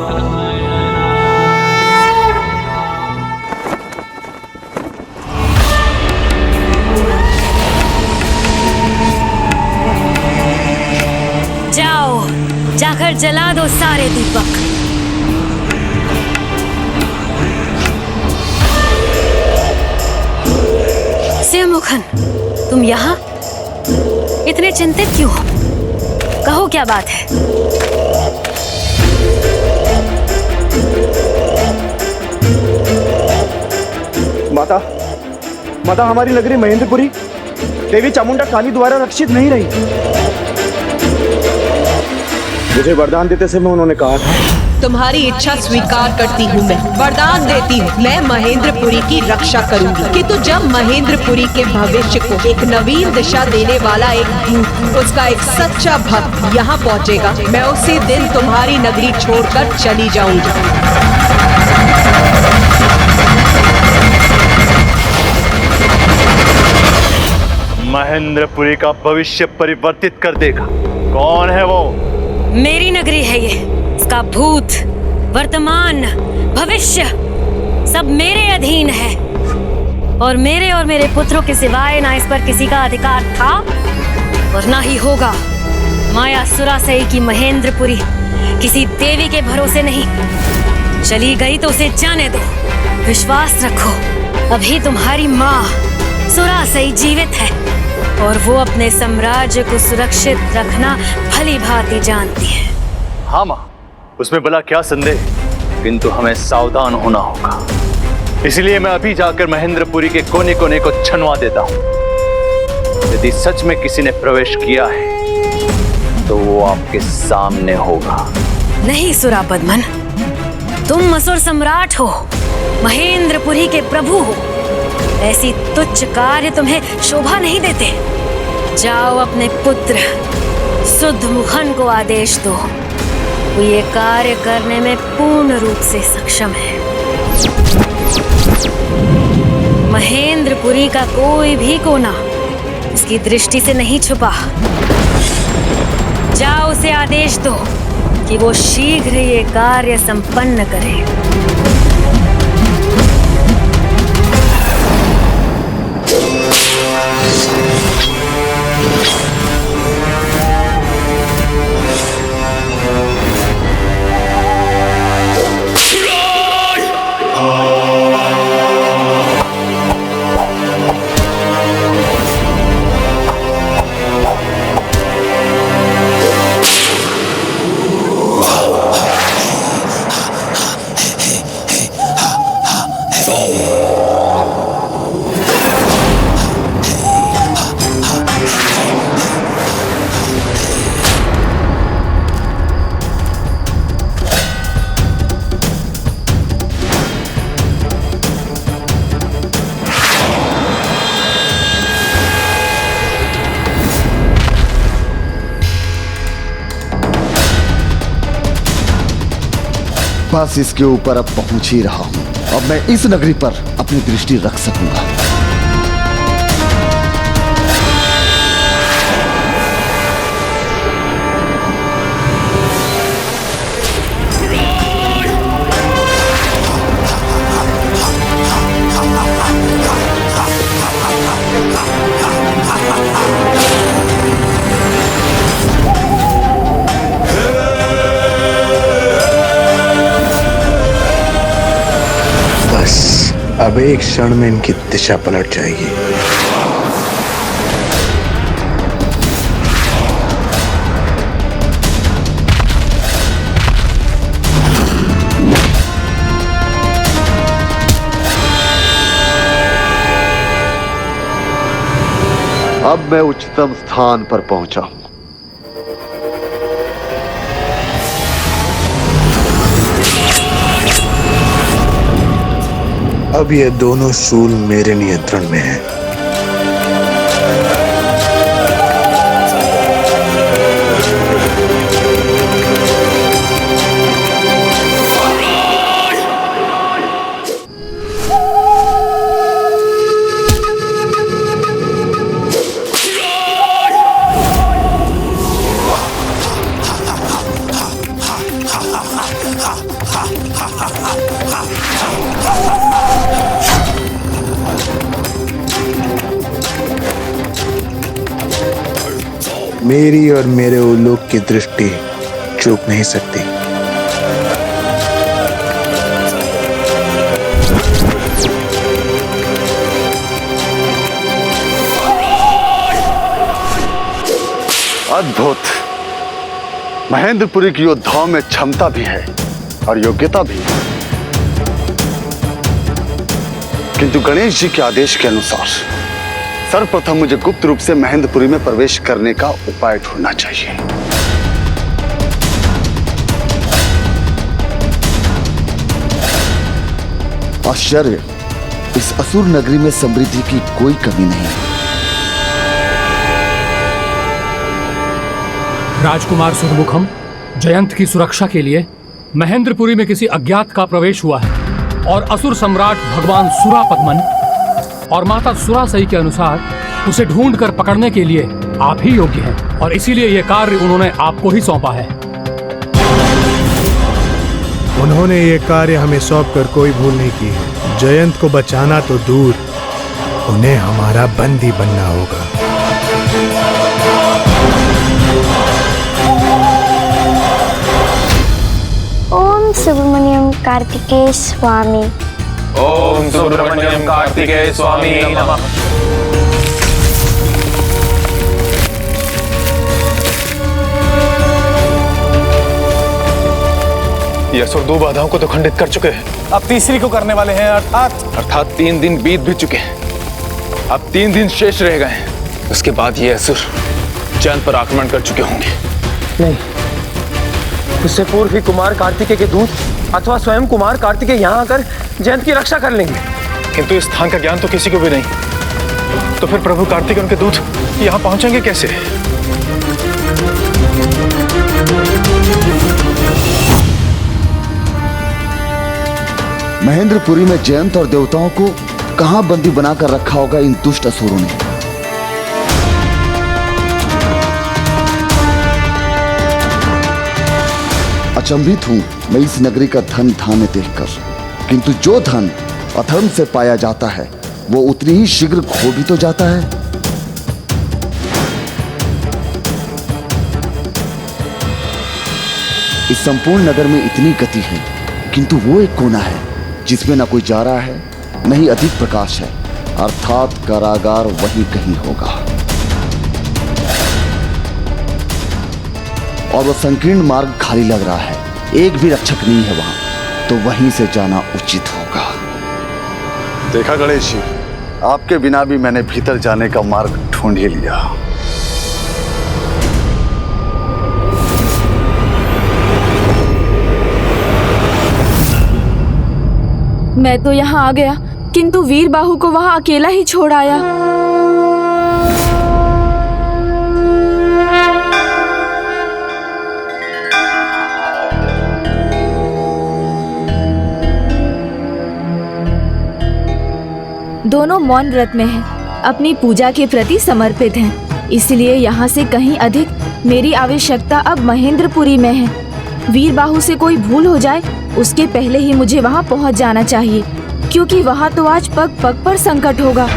D: जाओ, जाकर जला दो सारे दीपक। सिंहमुखन, तुम यहाँ इतने चिंतित क्यों हो? कहो क्या बात है?
P: माता, माता हमारी नगरी महेंद्रपुरी देवी चामुंडा काली द्वारा रक्षित नहीं रही। मुझे वरदान देते समय उन्होंने कहा था,
T: तुम्हारी इच्छा स्वीकार करती हूँ, मैं वरदान देती हूँ, मैं महेंद्रपुरी की रक्षा करूंगी। किंतु जब महेंद्रपुरी के भविष्य को एक नवीन दिशा देने वाला एक दूत, उसका एक सच्चा भक्त यहाँ पहुँचेगा, मैं उसी दिन तुम्हारी नगरी छोड़कर चली जाऊंगी।
M: महेंद्रपुरी का भविष्य परिवर्तित कर देगा। कौन है वो?
D: मेरी नगरी है ये। इसका भूत, वर्तमान, भविष्य सब मेरे अधीन है और मेरे पुत्रों के सिवाय ना इस पर किसी का अधिकार था और ना ही होगा। माया सुरासई की महेंद्रपुरी किसी देवी के भरोसे नहीं। चली गई तो उसे जाने दो। विश्वास रखो, अभी तुम्हारी माँ सुरासई जीवित है और वो अपने साम्राज्य को सुरक्षित रखना भली भांति जानती है।
M: हाँ माँ, उसमें भला क्या संदेह, किंतु हमें सावधान होना होगा। इसलिए मैं अभी जाकर महेंद्रपुरी के कोने कोने को छनवा देता हूँ। यदि सच में किसी ने प्रवेश किया है तो वो आपके सामने होगा।
D: नहीं सुरापद्मन, तुम असुर सम्राट हो, महेंद्रपुरी के प्रभु हो। ऐसी तुच्छ कार्य तुम्हें शोभा नहीं देते। जाओ अपने पुत्र शुद्ध मुखन को आदेश दो, वो ये कार्य करने में पूर्ण रूप से सक्षम है। महेंद्रपुरी का कोई भी कोना उसकी दृष्टि से नहीं छुपा। जाओ उसे आदेश दो कि वो शीघ्र ये कार्य संपन्न करे।
E: बस इसके ऊपर अब पहुंच ही रहा हूं। अब मैं इस नगरी पर अपनी दृष्टि रख सकूंगा।
J: अब एक क्षण में इनकी दिशा पलट जाएगी।
E: अब मैं उच्चतम स्थान पर पहुंचा हूं।
J: अब ये दोनों शूल मेरे नियंत्रण में हैं। मेरी और मेरे उल्लूक की दृष्टि चूक नहीं सकती।
E: अद्भुत! महेंद्रपुरी की योद्धाओं में क्षमता भी है और योग्यता भी, किंतु गणेश जी के आदेश के अनुसार सर्वप्रथम मुझे गुप्त रूप से महेंद्रपुरी में प्रवेश करने का उपाय ढूंढना चाहिए। आश्चर्य, इस असुर नगरी में समृद्धि की कोई कमी नहीं।
U: राजकुमार सुरमुखम, जयंत की सुरक्षा के लिए महेंद्रपुरी में किसी अज्ञात का प्रवेश हुआ है और असुर सम्राट भगवान सुरापद्मन और माता सुरासई के अनुसार उसे ढूंढकर पकड़ने के लिए आप ही योग्य हैं और इसीलिए यह कार्य उन्होंने आपको ही सौंपा है।
N: उन्होंने ये कार्य हमें सौंपकर कोई भूल नहीं की है। जयंत को बचाना तो दूर, उन्हें हमारा बंदी बनना होगा।
F: ओम सुब्रमण्यम कार्तिकेय स्वामी।
K: ओम सुब्रमण्यम कार्तिकेय स्वामी नमः।
M: ये असुर 2 बाधाओं को तो खंडित कर चुके हैं, अब तीसरी को करने वाले हैं। अर्थात 3 दिन बीत भी चुके हैं, अब 3 दिन शेष रह गए हैं। उसके बाद ये असुर जयंत पर आक्रमण कर चुके होंगे।
Q: नहीं, उससे पूर्व ही कुमार कार्तिकेय के दूत अथवा स्वयं कुमार कार्तिकेय यहाँ आकर जयंत की रक्षा कर लेंगे।
M: किंतु इस स्थान का ज्ञान तो किसी को भी नहीं। तो फिर प्रभु कार्तिक और उनके दूत यहाँ पहुंचेंगे कैसे?
E: महेंद्रपुरी में जयंत और देवताओं को कहां बंदी बनाकर रखा होगा इन दुष्ट असुरों ने। अचंभित हूं मैं इस नगरी का धन धान्य देखकर, किंतु जो धन अधर्म से पाया जाता है वो उतनी ही शीघ्र खो भी तो जाता है। इस संपूर्ण नगर में इतनी गति है, किंतु वो एक कोना है जिसमें न कोई जा रहा है, न ही अधिक प्रकाश है, अर्थात कारागार वहीं कहीं होगा। और वो संकीर्ण मार्ग खाली लग रहा है, एक भी रक्षक नहीं है वहां, तो वहीं से जाना उचित होगा। देखा गणेश जी, आपके बिना भी मैंने भीतर जाने का मार्ग ढूंढ ही लिया।
A: मैं तो यहाँ आ गया, किंतु वीर बाहु को वहाँ अकेला ही छोड़ आया। दोनों मौन व्रत में हैं, अपनी पूजा के प्रति समर्पित हैं, इसलिए यहाँ से कहीं अधिक मेरी आवश्यकता अब महेंद्रपुरी में है। वीर बाहु से कोई भूल हो जाए उसके पहले ही मुझे वहाँ पहुँच जाना चाहिए, क्योंकि वहाँ तो आज पग पग पर संकट होगा।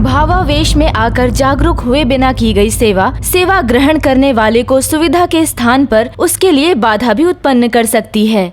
A: भावावेश में आकर जागरूक हुए बिना की गई सेवा ग्रहण करने वाले को सुविधा के स्थान पर उसके लिए बाधा भी उत्पन्न कर सकती है।